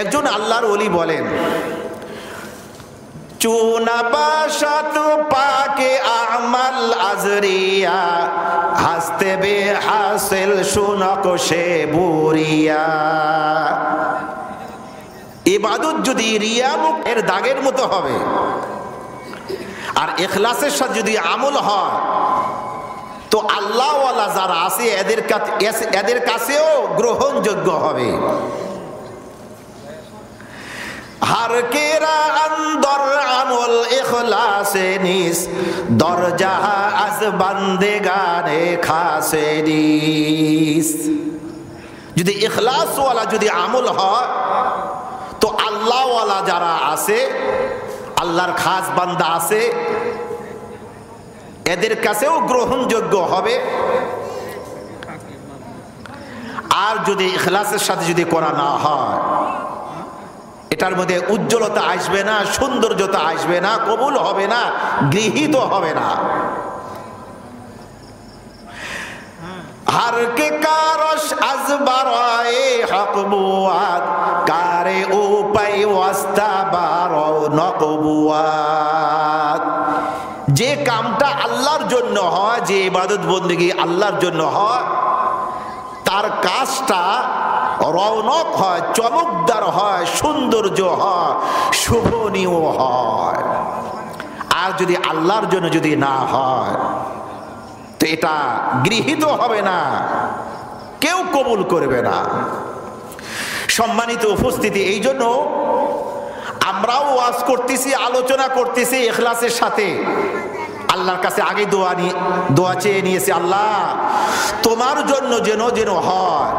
একজন আল্লাহর ওলি বলেন, চুনাবাসাত পাকে আমাল আজরিয়া হাসতে বে হাসিল শুনক সে বুরিয়া। ইবাদত যদি রিয়া মুখের দাগের মতো হবে আর ইখলাসের সাথে যদি আমল হয় তো আল্লাহ ওয়ালা যারা আছে এদের কাছেও গ্রহণযোগ্য হবে। हर केरा अंदर अमल इखलासे निस दरजा आज बंदेगाने खासे निस। যদি ইখলাস ওয়ালা যদি আমল হয় তো আল্লাহ ওয়ালা যারা আছে, আল্লাহর খাস বান্দা আছে, এদের কাছেও গ্রহণযোগ্য হবে। আর যদি ইখলাসের সাথে যদি করা না হয় এটার মধ্যে উজ্জ্বলতা আসবে না, সৌন্দর্যতা আসবে না, কবুল হবে না, গৃহীত হবে না। हर के कारश अज बराए हक बुआत कारे ऊपै वास्ता बारो नकबुआत। যে কামটা আল্লাহর জন্য হয়, যে ইবাদত বন্দেগী আল্লাহর জন্য হয়, তার কাজটা রৌনক হয়, চমকদার হয়, সৌন্দর্য হয়, শোভনীয় হয়। আর যদি আল্লাহর জন্য যদি না হয় তো এটা গৃহীত হবে না, কেউ কবুল করবে না। সম্মানিত উপস্থিতি, এই জন্য আমরাও ওয়াজ করতেছি, আলোচনা করতেছি ইখলাসের সাথে। আল্লাহর কাছে আগে দোয়া চেয়ে নিয়েছি, আল্লাহ তোমার জন্য যেন যেন হয়,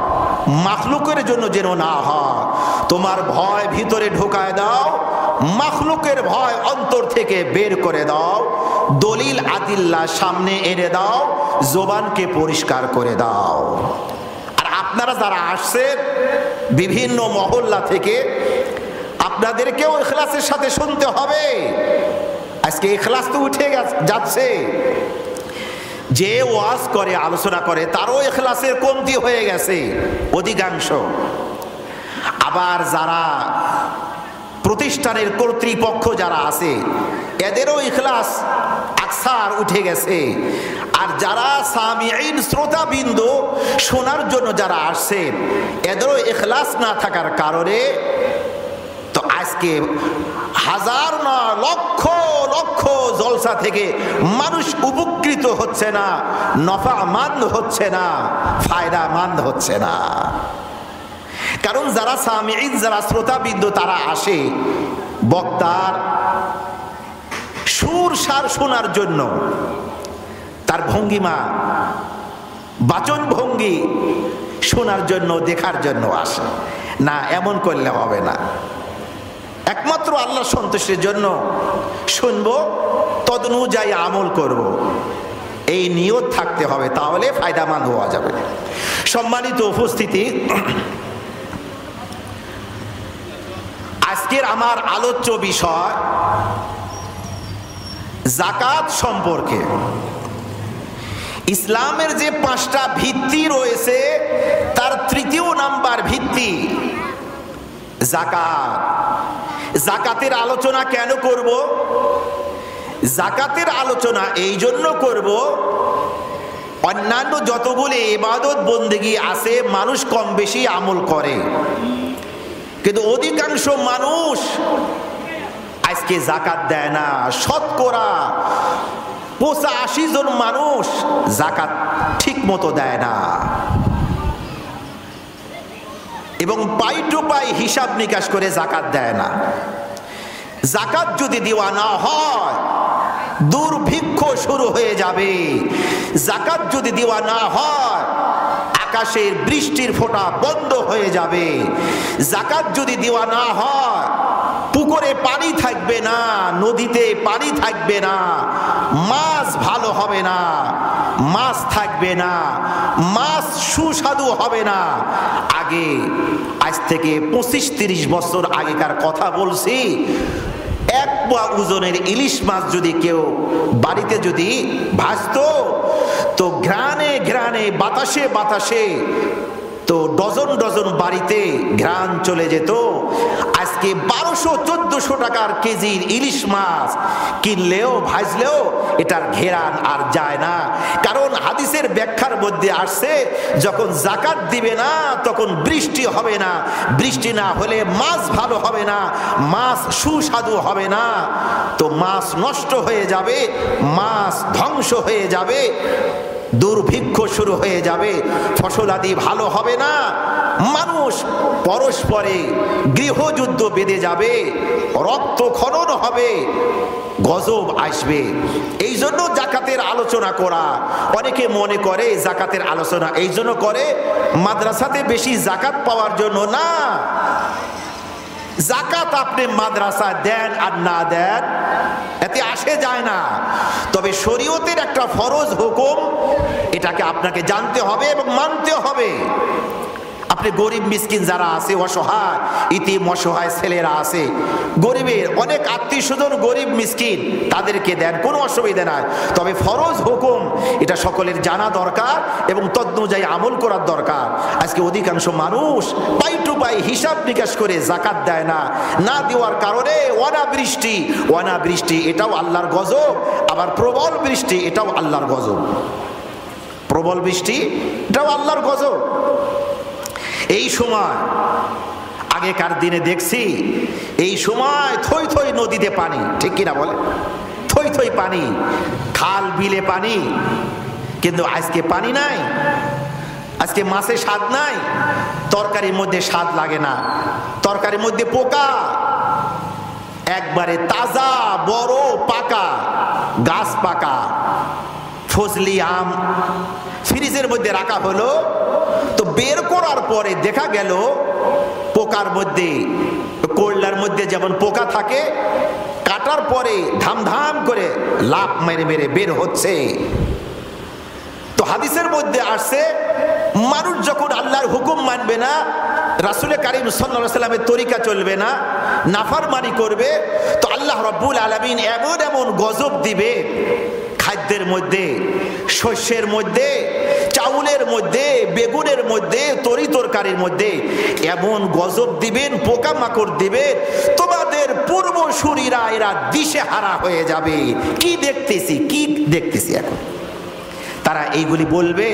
মাখলুকের জন্য যেন না হয়। তোমার ভয় ভিতরে ঢোকায় দাও, মাখলুকের ভয় অন্তর থেকে বের করে দাও, দলিল আদিল্লা সামনে এনে দাও, জবানকে পরিষ্কার করে দাও। আর আপনারা যারা আসছেন বিভিন্ন মহল্লা থেকে, আপনাদেরকেও ইখলাসের সাথে শুনতে হবে। আজকে ইখলাস তো উঠে যাচ্ছে, যে ওয়াজ করে আলোচনা করে তারও ইখলাসের কমতি হয়ে গেছে অধিকাংশ। আবার যারা প্রতিষ্ঠানের কর্তৃপক্ষ যারা আছে এদেরও ইখলাস আকসার উঠে গেছে। আর যারা সামিঈন শ্রোতাবিন্দু শোনার জন্য যারা আসছে এদেরও ইখলাস না থাকার কারণে তো আজকে হাজার না লক্ষ লক্ষ জলসা থেকে মানুষ উপকৃত হচ্ছে না, নফামান্দ হচ্ছে না, ফায়দামান্দ হচ্ছে না। কারণ যারা সামিঈন, যারা শ্রোতাবিন্দু তারা আসে বক্তার সুর সার শোনার জন্য, তার ভঙ্গিমা বাচন ভঙ্গি শোনার জন্য, দেখার জন্য আসে না। এমন করলে হবে না। একমাত্র আল্লাহর সন্তুষ্টির জন্য শুনবো, তদনুযায়ী আমল করব, এই নিয়ত থাকতে হবে, তাহলে ফায়দামন্দ হওয়া যাবে। সম্মানিত উপস্থিতি, আজকের আমার আলোচ্য বিষয় যাকাত সম্পর্কে। ইসলামের যে 5টা ভিত্তি রয়েছে তার তৃতীয় নাম্বার ভিত্তি যাকাত। যাকাতের আলোচনা কেন করব? যাকাতের আলোচনা এই জন্য করব, অন্যান্য যতগুলি ইবাদত বন্দেগী আছে মানুষ কম বেশি আমল করে, কিন্তু অধিকাংশ মানুষ আজকে যাকাত দেয় না। শতকরা 85 জন মানুষ যাকাত ঠিক মতো দেয় না, এবং পাই টু পাই হিসাব নিকাশ করে যাকাত দেয় না। যাকাত যদি দেওয়া না হয় দুর্ভিক্ষ শুরু হয়ে যাবে। যাকাত যদি দেওয়া না হয় আকাশের বৃষ্টির ফোঁটা বন্ধ হয়ে যাবে। যাকাত যদি দেওয়া না হয় পুকুরে পানি থাকবে না, নদীতে পানি থাকবে না, মাছ ভালো হবে না, মাছ থাকবে না, মাছ সুস্বাদু হবে না। আগে আজ থেকে 25-30 বছর আগেকার কথা বলছি, 1 পোয়া ওজনের ইলিশ মাছ যদি কেউ বাড়িতে যদি ভাজতো তো ঘ্রাণে ঘ্রাণে বাতাসে বাতাসে তো ডজন ডজন বাড়িতে ঘ্রাণ চলে যেত। আজকে 1200-1400 টাকার কেজির ইলিশ মাছ কিনলেও ভাজলেও এটার ঘেরান আর যায় না। কারণ হাদিসের ব্যাখ্যার মধ্যে আসছে, যখন যাকাত দিবে না তখন বৃষ্টি হবে না, বৃষ্টি না হলে মাছ ভালো হবে না, মাছ সুস্বাদু হবে না, তো মাছ নষ্ট হয়ে যাবে, মাছ ধ্বংস হয়ে যাবে, দুর্ভিক্ষ শুরু হয়ে যাবে, ফসলাদি ভালো হবে না, মানুষ পরস্পরে গৃহযুদ্ধ বেঁধে যাবে, রক্তক্ষরণ হবে, গজব আসবে। এই জন্য যাকাতের আলোচনা করা। অনেকে মনে করে যাকাতের আলোচনা এই জন্য করে মাদ্রাসাতে বেশি যাকাত পাওয়ার জন্য না। যাকাত আপনি মাদ্রাসা দেন আর না দেন এতে আসে যায় না, তবে শরীয়তের একটা ফরজ হুকুম, এটাকে আপনাকে জানতে হবে এবং মানতে হবে। আপনি গরিব মিসকিন যারা আছে, অসহায় ইতিম অসহায় ছেলেরা আছে, গরিবের অনেক আত্মীয় স্বজন গরিব মিসকিন, তাদেরকে দেন, কোনো অসুবিধা নাই। তবে ফরজ হুকুম এটা সকলের জানা দরকার এবং তদনুযায়ী আমল করার দরকার। আজকে অধিকাংশ মানুষ পাই টু পাই হিসাব নিকাশ করে যাকাত দেয় না, না দেওয়ার কারণে অনাবৃষ্টি, অনাবৃষ্টি এটাও আল্লাহর গজব, আবার প্রবল বৃষ্টি এটাও আল্লাহর গজব। প্রবল বৃষ্টি এটাও আল্লাহর গজব। এই সময় আগেকার দিনে দেখছি এই সময় থই থই নদীতে পানি, ঠিক কিনা বলে, থই থই পানি, খাল বিলে পানি, কিন্তু আজকে পানি নাই, আজকে মাছে স্বাদ নাই, তরকারির মধ্যে স্বাদ লাগে না, তরকারির মধ্যে পোকা, একবারে তাজা বড় পাকা গাছ পাকা ফজলি আম ফ্রিজের মধ্যে রাখা হলো, তো বের করার পরে দেখা গেল পোকার মধ্যে, করলার মধ্যে যেমন পোকা থাকে, কাটার পরে ধামধাম করে লাফ মেরে মেরে বের হচ্ছে। তো হাদিসের মধ্যে আসছে, মানুষ যখন আল্লাহর হুকুম মানবে না, রাসূল কারীম সাল্লাল্লাহু আলাইহি ওয়াসাল্লামের তরিকা চলবে না, নাফরমানি করবে, তো আল্লাহ রাব্বুল আলামিন এমন এমন গজব দিবে খাদ্যের মধ্যে, শস্যের মধ্যে, চাউলের মধ্যে, বেগুনের মধ্যে, তরি তরকারির মধ্যে এমন গজব দিবেন, পোকামাকড় দিবেন, তোমাদের পূর্বসূরীরা এরা দিশেহারা হয়ে যাবে। কি দেখতেছি, কি দেখতেছি এখন, তারা এইগুলি বলবে,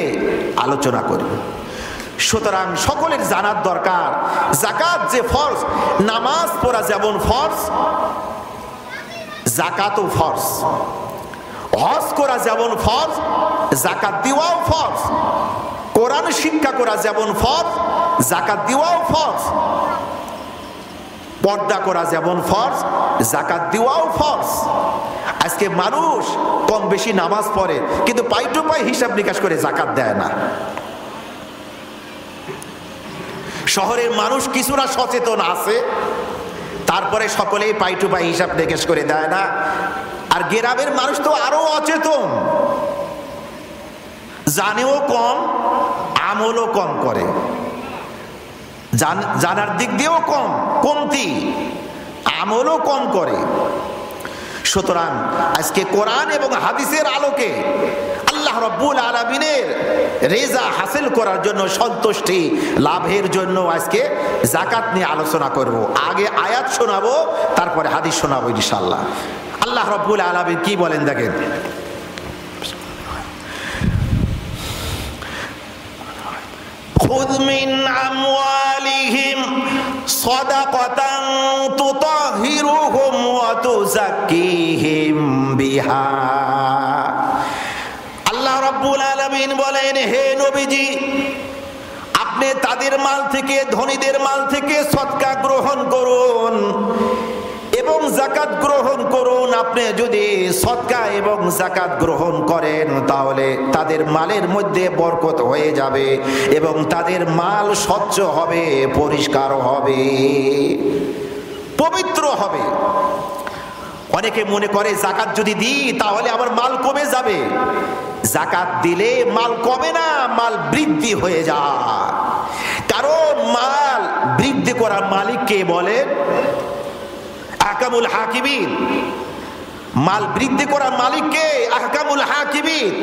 আলোচনা করবে। সুতরাং সকলের জানার দরকার, যাকাত যে ফরজ, নামাজ পড়া যেমন ফরজ, যাকাতও ফরজ, হজ করা যেমন ফরজ, যাকাত দেওয়াও ফরজ, কোরআন শিক্ষা করা যেমন ফরজ, যাকাত দেওয়াও ফরজ, পর্দা করা যেমন ফরজ, যাকাত দেওয়াও ফরজ। আজকে মানুষ কম বেশি নামাজ পড়ে, কিন্তু পাই টু পাই হিসাব নিকাশ করে যাকাত দেয় না। শহরের মানুষ কিছুটা সচেতন আছে, তারপরে সকলেই পাই টু পাই হিসাব নিকাশ করে দেয় না। আর গ্রামের মানুষ তো আরো অচেতন, জানেও কম, আমলও কম করে, জানার দিক দিয়েও কম, কমতি, আমলও কম করে। সুতরাং আজকে কোরআন এবং হাদিসের আলোকে আল্লাহ রাব্বুল আলামিনের রেজা হাসিল করার জন্য, সন্তুষ্টি লাভের জন্য আজকে যাকাত নিয়ে আলোচনা করব। আগে আয়াত শোনাবো, তারপরে হাদিস শোনাবো ইনশাআল্লাহ। আল্লাহ রাব্বুল আলামিন কি বলেন দেখেন, খুয মিন আমওয়ালিহিম সাদাকাতান তুতাহিরুহুম ওয়া তুযাক্কিহিম বিহা। আল্লাহ রাব্বুল আলামিন বলেন, হে নবীজি, আপনি তাদের মাল থেকে, ধনীদের মাল থেকে সদকা গ্রহণ করুন এবং যাকাত গ্রহণ করুন। আপনি যদি সদকা এবং যাকাত গ্রহণ করেন তাহলে তাদের মালের মধ্যে বরকত হয়ে যাবে এবং তাদের মাল স্বচ্ছ হবে, পরিষ্কার হবে, পবিত্র হবে। অনেকে মনে করে যাকাত যদি দিই তাহলে আমার মাল কমে যাবে। যাকাত দিলে মাল কমে না, মাল বৃদ্ধি হয়ে যায়। কারণ মাল বৃদ্ধি করার মালিক কে বলে? আহকামুল হাকিমিন। মাল বৃদ্ধি করার মালিক কে? আহকামুল হাকিমিন।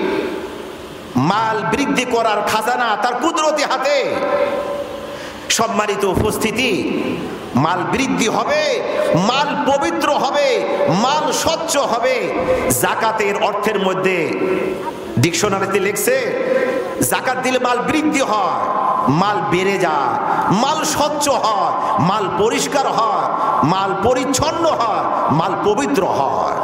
মাল বৃদ্ধি করার খাজানা তার কুদরতি হাতে। সম্মানিত উপস্থিতি, মাল বৃদ্ধি হবে, মাল পবিত্র হবে, মাল স্বচ্ছ হবে। যাকাতের অর্থের মধ্যে ডিকশনারিতে লিখছে যাকাত দিলে মাল বৃদ্ধি হয়, মাল বেড়ে যায়, মাল স্বচ্ছ হয়, মাল পরিষ্কার হয়, মাল পরিচ্ছন্ন হয়, মাল পবিত্র হয়।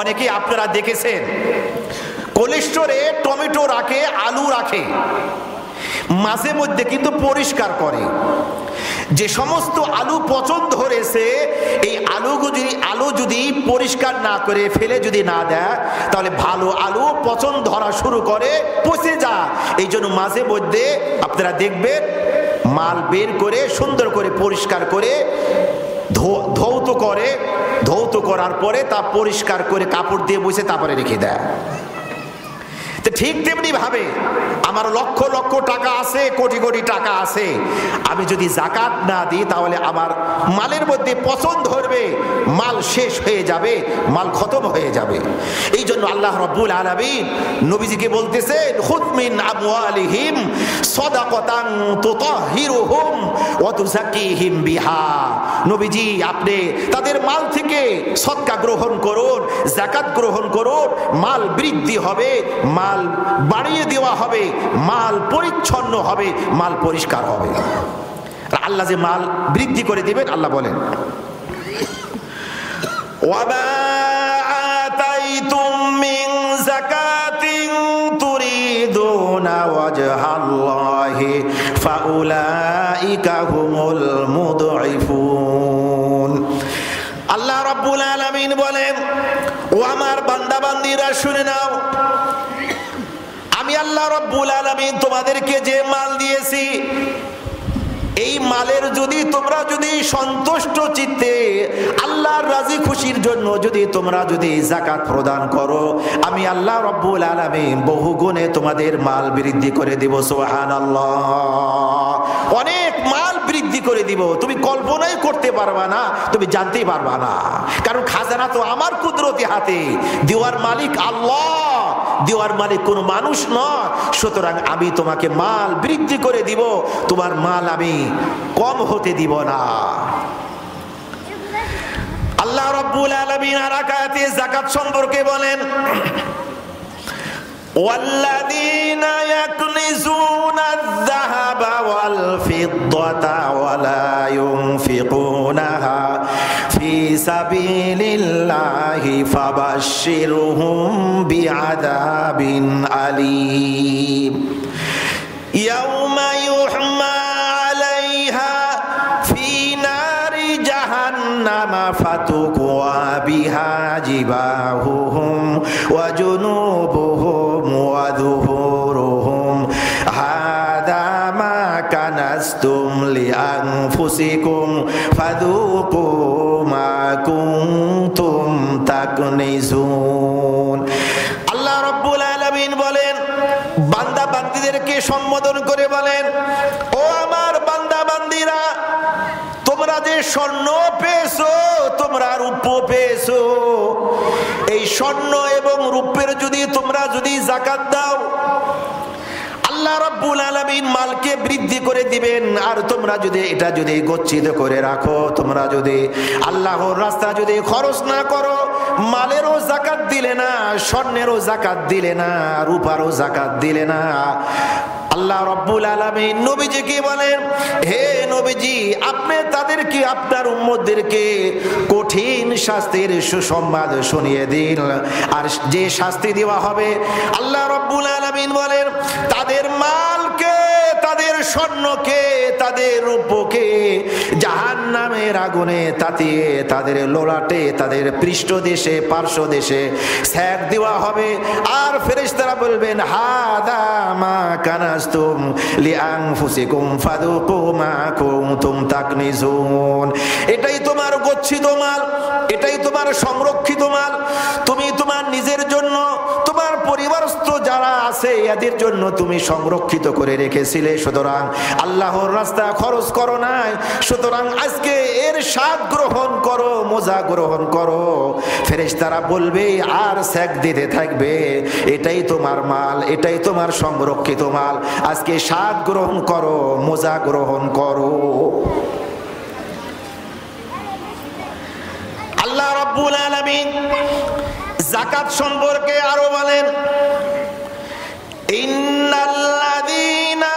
অনেকে আপনারা দেখেছেন কোল্ড স্টোরে টমেটো রাখে, আলু রাখে, মাঝে মধ্যে কিন্তু পরিষ্কার করে। যে সমস্ত আলু পচন ধরেছে, এই আলু যদি পরিষ্কার না করে ফেলে যদি না দেয়, তাহলে ভালো আলু পচন ধরা শুরু করে, পচে যায়। এই জন্য মাঝে মধ্যে আপনারা দেখবেন মাল বের করে সুন্দর করে পরিষ্কার করে ধৌত করার পরে তা পরিষ্কার করে কাপড় দিয়ে বসে তারপরে রেখে দেয়। ঠিক তেমনি ভাবে আমার লক্ষ লক্ষ টাকা আছে, কোটি কোটি টাকা আছে, আমি যদি যাকাত না দিই তাহলে আমার মালের মধ্যে পচন ধরবে, মাল শেষ হয়ে যাবে, মাল খতম হয়ে যাবে। এই জন্য আল্লাহ রাব্বুল আলামিন নবীজিকে বলতেছেন, খুদ মিন আমওয়ালিহিম সাদাকাতান তুতাহহিরুহুম ওয়া তুযাক্কিহিম বিহা। নবীজি, আপনি তাদের মাল থেকে সদকা গ্রহণ করুন, যাকাত গ্রহণ করুন, মাল বৃদ্ধি হবে, মাল বাড়িয়ে দেওয়া হবে, মাল পরিচ্ছন্ন হবে, মাল পরিষ্কার হবে। আল্লাহ যে মাল বৃদ্ধি করে দিবেন, আল্লাহ বলেন ওয়ামা আতাইতুম মিন যাকাতিন তুরিদুনা ওয়াজহাল্লাহি ফাউলাইকা হুমুল মুদঈফুন। আল্লাহ রাব্বুল আলামিন বলেন, ও আমার বান্দা বান্দীরা শুনে নাও, আমি আল্লাহ রাব্বুল আলামিন তোমাদেরকে যে মাল দিয়েছি, এই মালের তোমরা যদি সন্তুষ্ট চিত্তে আল্লাহর রাজি খুশির জন্য তোমরা যাকাত প্রদান করো, আমি আল্লাহ রাব্বুল আলামিন বহু গুণে তোমাদের মাল বৃদ্ধি করে দিব। সুবহানাল্লাহ। অনেক মাল বৃদ্ধি করে দিব, তুমি কল্পনাই করতে পারবা না, তুমি জানতেই পারবা না। কারণ খাজানা তো আমার কুদরতি হাতে, দেওয়ার মালিক আল্লাহ, দেওয়ার মালিক কোন মানুষ নয়। সুতরাং আমি তোমাকে মাল বৃদ্ধি করে দিব, তোমার মাল আমি কম হতে দিব না। আল্লাহ রাব্বুল আলামিন আর আয়াতে যাকাত সম্পর্কে বলেন, ওয়াল্লাযীনা ইয়াকনিজুনা আয-যাহাবা ওয়াল ফিদ্দাতা ওয়া লা ইউনফিকুনাহা ফি সাবিলিল্লাহি ফাবাশশিরহুম বিআযাবিন আলীম ইয়াওমা ইউহমা আলাইহা ফি নারি জাহান্নামা ফাতুকওয়া বিহা জিবাহুহুম ওয়া জুনুবুহুম ওয়া যুহুরুহুম হাদা মা কানাসতুম লিআনফুসিকুম ফাযুকু মা কুনতুম তাকনিজুন। আল্লাহ রাব্বুল আলামিন বলেন, বান্দা বান্দীদেরকে সম্বোধন করে বলেন, ও আমার বান্দা বান্দীরা, তোমরা যে স্বর্ণ পেয়েছো, তোমরা রূপ পেয়েছো, এই স্বর্ণ এবং রূপের তোমরা যাকাত দাও, আল্লাহ রাব্বুল আলামিন মালকে বৃদ্ধি করে দিবেন। আর তোমরা এটা গচ্ছিত করে রাখো, তোমরা আল্লাহর রাস্তা খরচ না করো, মালেরও যাকাত দিলে না, স্বর্ণেরও যাকাত দিলে না, রূপারও যাকাত দিলে না, আল্লাহ রাব্বুল আলামিন নবীজিকে বলেন, হে নবীজি, আপনি তাদেরকে, আপনার উম্মতদেরকে কঠিন শাস্তির সুসংবাদ শুনিয়ে দিন। আর যে শাস্তি দেওয়া হবে, আল্লাহ রাব্বুল আলামিন বলেন, তাদের মালকে, তাদের স্বর্ণকে, তাদের রূপকে জাহান্নামের আগুনে তাতিয়ে তাদের লোলাটে, তাদের পৃষ্ঠদেশে, পার্শ্বদেশে সেক দেওয়া হবে। আর ফেরেশতারা বলবেন, হাদা মা কানাসতুম লিআনফুসিকুম ফাযুকু মা কুনতুম তাকনিজুন। এটাই তোমার গচ্ছিত মাল, এটাই তোমার সংরক্ষিত মাল। তুমি তোমার নিজের জন্য, তোমার পরিবার সমস্ত যারা আছে এদের জন্য তুমি সংরক্ষিত করে রেখেছিলে, সুতরাং আল্লাহর রাস্তায় খরচ করো নাই, সুতরাং আজকে এর স্বাদ গ্রহণ করো, মজা গ্রহণ করো। ফেরেশতারা বলবে আর সেক দিতে থাকবে, এটাই তোমার মাল, এটাই তোমার সংরক্ষিত মাল, আজকে স্বাদ গ্রহণ করো, মজা গ্রহণ করো। আল্লাহ রাব্বুল আলামিন যাকাত সম্পর্কে আরো বলেন, ইন্নাল্লাযীনা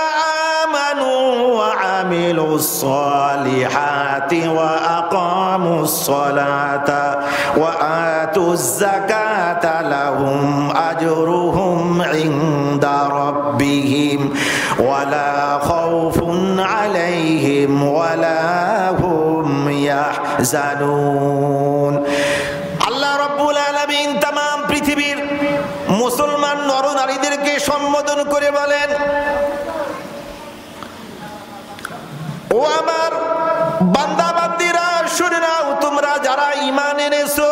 আমানু ওয়া আমিলুস সালিহাতি ওয়া আকামুস সালাতা ওয়া আতুজ যাকাতা লাহুম আজরুহুম ইনদা রাব্বিহিম ওয়া লা খাউফুন আলাইহিম ওয়া লা হুম ইয়াহজানুন। আল্লাহ রাব্বুল আলামিন तमाम পৃথিবীর মুসলমান নরনারীদেরকে সম্বোধন করে বলেন, ও আমার বান্দা বান্দীরা শুনে নাও, তোমরা যারা ঈমান এনেছো,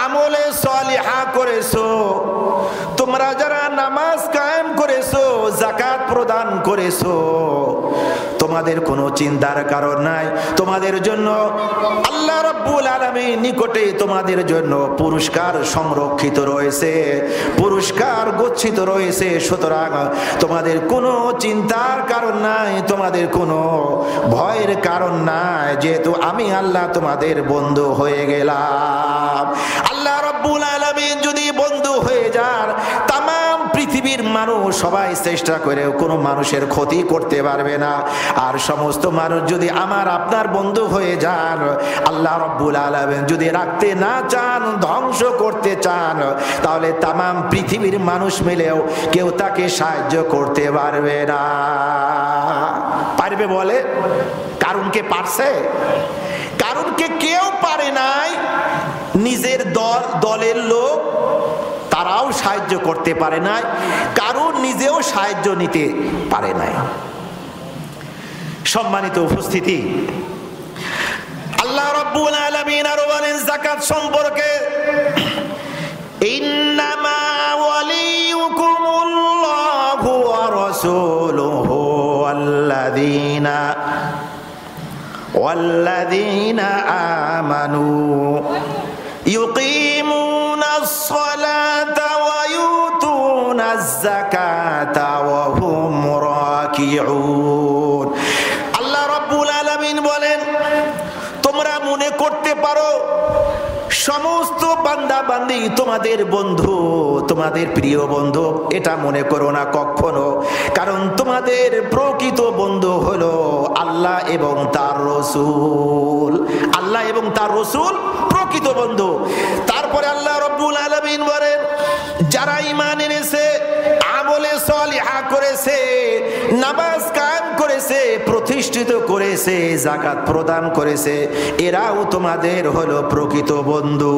আমলে সালিহা করেছো, তোমরা যারা নামাজ কায়েম করেছো, যাকাত প্রদান করেছো, তোমাদের কোনো চিন্তার কারণ নাই। তোমাদের জন্য আল্লাহ রাব্বুল আলামিন নিকটে তোমাদের জন্য পুরস্কার সংরক্ষিত রয়েছে, পুরস্কার গচ্ছিত রয়েছে। সুতরাং তোমাদের কোনো চিন্তার কারণ নাই, তোমাদের কোনো ভয়ের কারণ নাই, যেহেতু আমি আল্লাহ তোমাদের বন্ধু হয়ে গেলাম। আল্লাহ রাব্বুল আলামিন যদি বন্ধু হয়ে যান, तमाम পৃথিবীর মানুষ সবাই চেষ্টা করেও কোনো মানুষের ক্ষতি করতে পারবে না। আর সমস্ত মানুষ যদি আমার আপনার বন্ধু হয়ে যান, আল্লাহ রাব্বুল আলামিন যদি রাখতে না চান, ধ্বংস করতে চান, তাহলে तमाम পৃথিবীর মানুষ মিলেও কেউ তাকে সাহায্য করতে পারবে না। পারবে বলে? কারণকে পারছে? কারণকে কেউ পারে নাই। নিজের দলের লোক তারাও সাহায্য করতে পারে নাই, কারণ নিজেও সাহায্য নিতে পারে নাই। সম্মানিত উপস্থিতি, আল্লাহ রাব্বুল আলামিন আরো বলেন যাকাত সম্পর্কে, ইন্নামা ওয়ালিয়ুকুমুল্লাহু ওয়া রাসূলুহু ওয়াল্লাযীনা আমানু ইউকিমুনাস সালাতা ওয়া ইউতুনাজ যাকাতা ওয়া হুম রাকিউন। আল্লাহ রাব্বুল আলামিন বলেন, তোমরা মনে করতে পারো সমস্ত বান্দা বান্দি তোমাদের বন্ধু, তোমাদের প্রিয় বন্ধু, এটা মনে করো না কখনো, কারণ তোমাদের প্রকৃত বন্ধু হলো আল্লাহ এবং তার রাসূল। আল্লাহ এবং তার রাসূল প্রকৃত বন্ধু। তারপরে আল্লাহ রাব্বুল আলামিন বলেন, যারা ঈমান এনেছে, আমলে সালিহা করেছে, নামাজ কায়েম করেছে, প্রতিষ্ঠিত করেছে, যাকাত প্রদান করেছে, এরাও তোমাদের হলো প্রকৃত বন্ধু।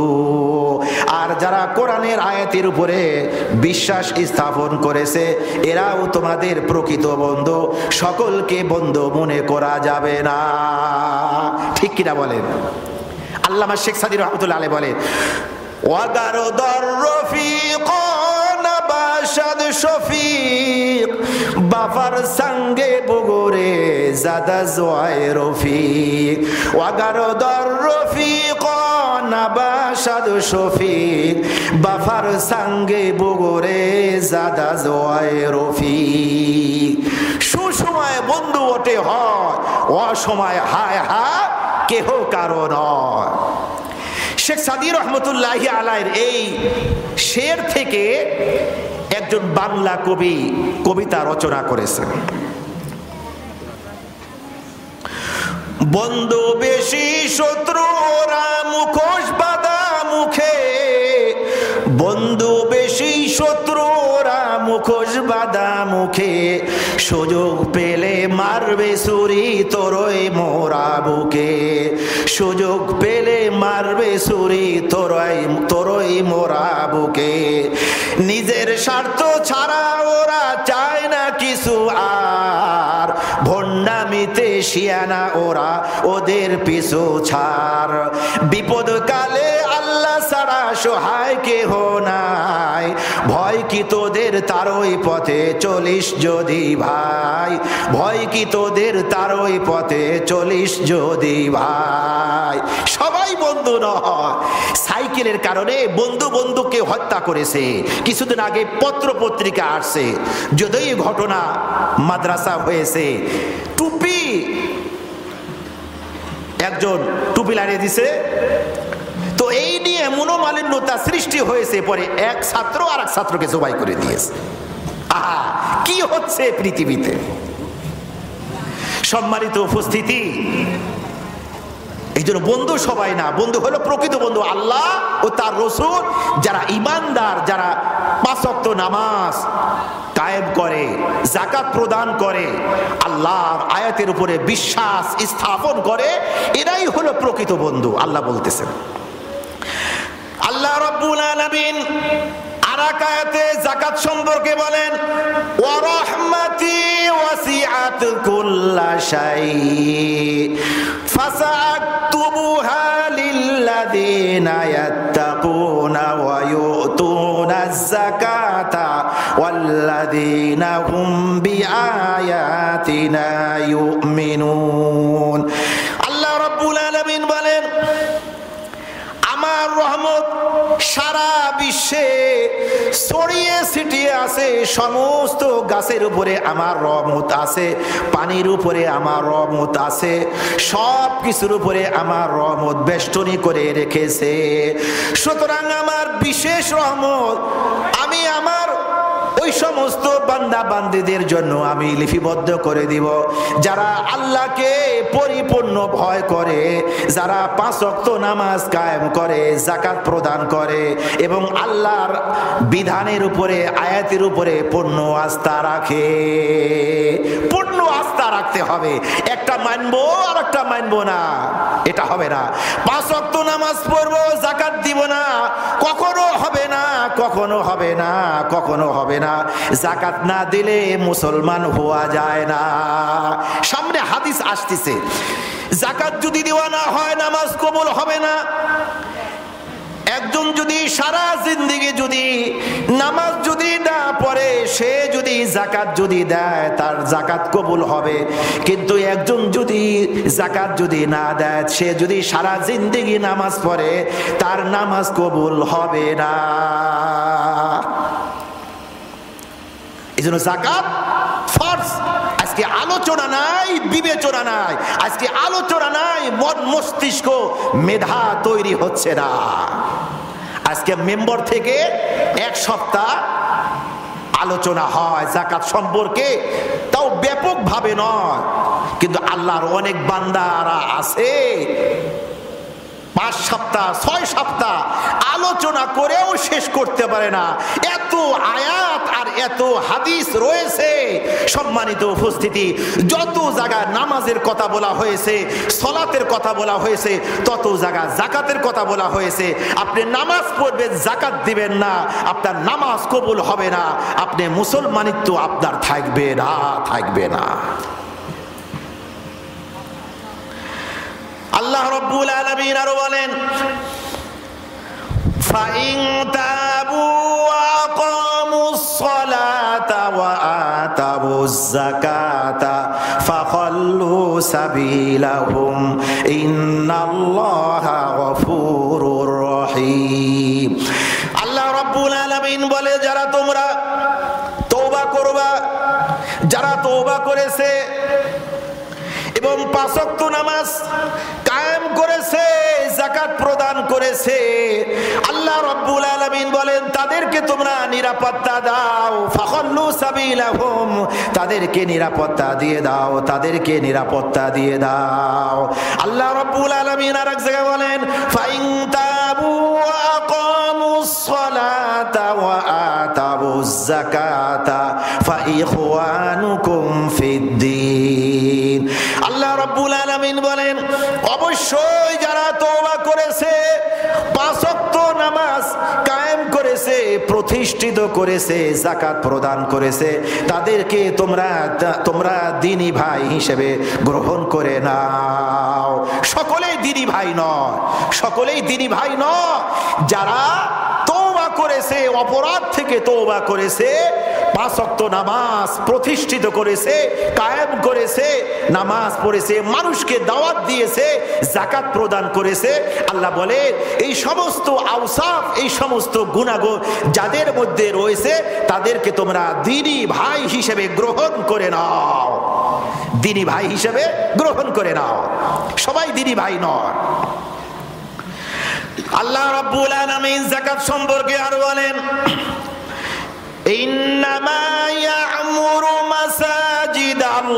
আর যারা কোরআনের আয়াতের উপরে বিশ্বাস স্থাপন করেছে, এরাও তোমাদের প্রকৃত বন্ধু। সকলকে বন্ধু মনে করা যাবে না, ঠিক কিনা বলেন? আল্লামা শেখ সাদী রহমাতুল্লাহ আলাইহি বলেন, ওয়াগারদার রফিক বাশাদ শফিক বাফার সঙ্গে বগরে জাদা জয় রফিক। ওয়াগারদার রফিক বাশাদ শফিক বাফার সঙ্গে বগরে জাদা জয় রফিক। সুসময় বন্ধু ওঠে হয়, অসময় হায় হা কেহ কারো নয়। শেখ সাদী রহমতুল্লাহি আলাইহির এই শের থেকে একজন বাংলা কবি কবিতা রচনা করেছেন। বন্ধু বেশি শত্রুরা মুখোশ বাঁধা মুখে, বন্ধু বেশি শত্রুরা মুখোশ বাঁধা মুখে, সুযোগ পেলে মারবে ছুরি তোরই মোরা বুকে, সুযোগ পেলে মারবে ছুরি তোরই মোরা বুকে। নিজের স্বার্থ ছাড়া ওরা চায় না কিছু আর, ভণ্ডামিতে শিয়ানা ওরা ওদের পিছু ছাড়। বিপদ কালে আল্লাহ ছাড়া সহায় কেহ নাই, ভয় কি তোদের তারই পথে চলিস যদি ভাই, ভয় কি তোদের তারই পথে চলিস যদি ভাই। সবাই বন্ধু নয়, সাইকেলের কারণে বন্ধু বন্ধুকে হত্যা করেছে। কিছুদিন আগে পত্র পত্রিকা আসছে, যদিও ঘটনা মাদ্রাসা হয়েছে, টুপি একজন টুপি লাগিয়ে দিছে, তো এই নিয়ে মনোমালিন্যতা সৃষ্টি হয়েছে। পরে এক ছাত্র আর এক ছাত্রকে জবাই করে দিয়েছে। আহা, কি হচ্ছে পৃথিবীতে! সম্মানিত উপস্থিতি, এই জন্য বন্ধু সবাই না, বন্ধু হলো প্রকৃত বন্ধু আল্লাহ ও তার রাসূল, যারা ঈমানদার, যারা পাঁচ ওয়াক্ত নামাজ কায়েম করে, যাকাত প্রদান করে, আল্লাহর আয়াতের উপরে বিশ্বাস স্থাপন করে, এরাই হলো প্রকৃত বন্ধু। আল্লাহ বলতেছেন, আল্লাহ রাব্বুল আলামিন আরেক আয়াতে যাকাত সম্পর্কে বলেন, ওয়া রাহমাতি ওয়াসিআত কুল্লা শাই ফাসাকতুবুহা লিল্লাযিনা ইয়াত্তাকুনা ওয়া ইউতুনাজ যাকাতা ওয়াল্লাযিনা হুম বিআয়াতিনা ইউমিনুন। আল্লাহ রাব্বুল আলামিন বলেন, আমার রহমত সারা বিশ্বে ছড়িয়ে ছিটিয়ে আছে, সমস্ত গাছের উপরে আমার রহমত আছে, পানির উপরে আমার রহমত আছে, সব কিছুর উপরে আমার রহমত বেষ্টনী করে রেখেছে। সুতরাং আমার বিশেষ রহমত আমি আমার ওই সমস্ত বান্দা বান্দীদের জন্য আমি লিপিবদ্ধ করে দিব, যারা আল্লাহকে পরিপূর্ণ ভয় করে, যারা পাঁচ ওয়াক্ত নামাজ কায়েম করে, যাকাত প্রদান করে এবং আল্লাহর বিধানের উপরে, আয়াতের উপরে পূর্ণ আস্থা রাখে। পূর্ণ আস্থা রাখতে হবে, একটা মানবো আর একটা মানবো না, এটা হবে না। পাঁচ ওয়াক্ত নামাজ পড়বো, যাকাত দিব না, কখনো হবে না, কখনো হবে না, কখনো হবে না। যাকাত না দিলে মুসলমান হওয়া যায় না। সামনে হাদিস আসতেছে, যাকাত যদি দেওয়া না হয় নামাজ কবুল হবে না। একজন যদি সারা জিন্দেগি যদি নামাজ যদি না পড়ে, সে যদি যাকাত যদি দেয়, তার যাকাত কবুল হবে। কিন্তু একজন যদি যাকাত যদি না দেয়, সে যদি সারা জিন্দেগি নামাজ পড়ে, তার নামাজ কবুল হবে না। এই জন্য যাকাত ফরজ। আজকে আলোচনা নাই, বিবেচনা নাই, আজকে আলোচনা নাই, মন মস্তিষ্ক মেধা তৈরি হচ্ছে না। আজকে মেম্বার থেকে এক সপ্তাহ আলোচনা হয় যাকাত সম্পর্কে, তাও ব্যাপকভাবে নয়, কিন্তু আল্লাহর অনেক বান্দারা আছে 5 সপ্তাহ 6 সপ্তাহ আলোচনা করেও শেষ করতে পারে না। এত আয়াত আর এত হাদিস রয়েছে। সম্মানিত উপস্থিতি, যত জায়গায় নামাজের কথা বলা হয়েছে, সালাতের কথা বলা হয়েছে, তত জায়গায় যাকাতের কথা বলা হয়েছে। আপনি নামাজ পড়বেন, যাকাত দিবেন না, আপনার নামাজ কবুল হবে না, আপনি মুসলমানিত্ব আপনার থাকবে না, থাকবে না। আল্লাহ রাব্বুল আলামিন আরো বলেন, ফাইন তাবু ওয়া আকামুস সালাতা ওয়া আতাবুজ যাকাতা ফাখাল্লু সাবিলাহুম ইন্নাল্লাহা গফুরুর রহিম। আল্লাহ রাব্বুল আলামিন বলে, যারা তোমরা তওবা করবা, যারা তওবা করেছে এবং 5 ওয়াক্ত নামাজ কায়েম করেছে, যাকাত প্রদান করেছে, আল্লাহ রাব্বুল আলামিন বলেন তাদেরকে তোমরা নিরাপত্তা দাও। ফাখাল্লু সাবিলাহুম, তাদেরকে নিরাপত্তা দিয়ে দাও, তাদেরকে নিরাপত্তা দিয়ে দাও। আল্লাহ রাব্বুল আলামিন আরেক জায়গায় বলেন, ফাইন তাবু ওয়া আকামুস সালাতা ওয়া আতাবুজ যাকাতা ফাইখওয়ানুকুম ফিদ্দিন। আল্লাহ রাব্বুল আলামিন বলেন, অবশ্যই যারা তওবা করেছে, 5 ওয়াক্ত নামাজ কায়েম করেছে, প্রতিষ্ঠিত করেছে, যাকাত প্রদান করেছে, তাদেরকে তোমরা দ্বীনি ভাই হিসেবে গ্রহণ করে নাও। সকলেই দ্বীনি ভাই নয়, সকলেই দ্বীনি ভাই নয়। যারা তওবা করেছে, অপরাধ থেকে তওবা করেছে, 5 ওয়াক্ত নামাজ প্রতিষ্ঠিত করেছে, কায়েম করেছে, নামাজ পড়েছে, মানুষকে দাওয়াত দিয়েছে, যাকাত প্রদান করেছে, আল্লাহ বলে এই সমস্ত আওসাফ, এই সমস্ত গুনাহ যাদের মধ্যে রয়েছে তাদেরকে তোমরা দ্বীনি ভাই হিসেবে গ্রহণ করে নাও, দ্বীনি ভাই হিসেবে গ্রহণ করে নাও। সবাই দ্বীনি ভাই নয়। আল্লাহ রাব্বুল আলামিন যাকাত সম্পর্কে আরো বলেন, ইন্নামা ইয়া'মুরু মাসাজিদাল্লাহি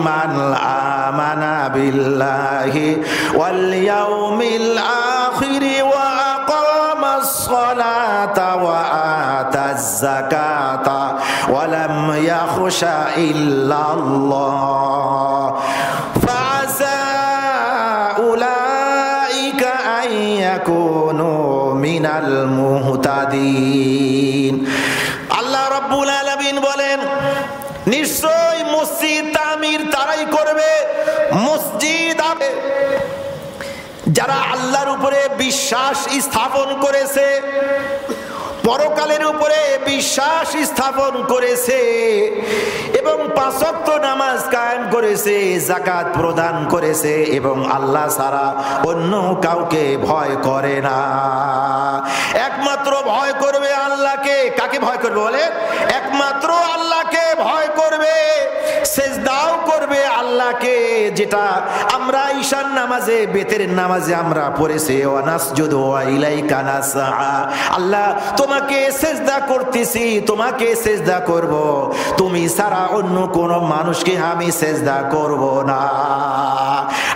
মান আমানা বিল্লাহি ওয়াল ইয়াউমিল আখির ওয়া আকামাস সালাতা ওয়া আতাজ যাকাতা ওয়া লাম ইয়াখশা ইল্লাল্লাহ ফাআসা উলাইকা আন ইয়াকুনু মিনাল মুহতাদিন। আল্লাহ রাব্বুল আলামিন বলেন, নিশ্চয় মসজিদ তামির তারাই করবে, মসজিদ যারা আল্লাহর উপরে বিশ্বাস স্থাপন করেছে, পরকালের উপরে বিশ্বাস স্থাপন করেছে এবং 5 ওয়াক্ত নামাজ কায়েম করেছে, যাকাত প্রদান করেছে এবং আল্লাহ ছাড়া অন্য কাউকে ভয় করে না। একমাত্র ভয় করবে আল্লাহকে। কাকে ভয় করবে বলে? একমাত্র আল্লাহকে ভয় করবে, সিজদাও করবে আল্লাহকে। যেটা আমরা ঈশান নামাজে, বেতের নামাজে আমরা পড়েছি, ওয়া নাসজুদু ওয়া ইলাইকা নাসআ, আল্লাহ তোমাকে সিজদা করতেছি, তোমাকে সিজদা করব, তুমি ছাড়া অন্য কোন মানুষকে আমি সিজদা করব না।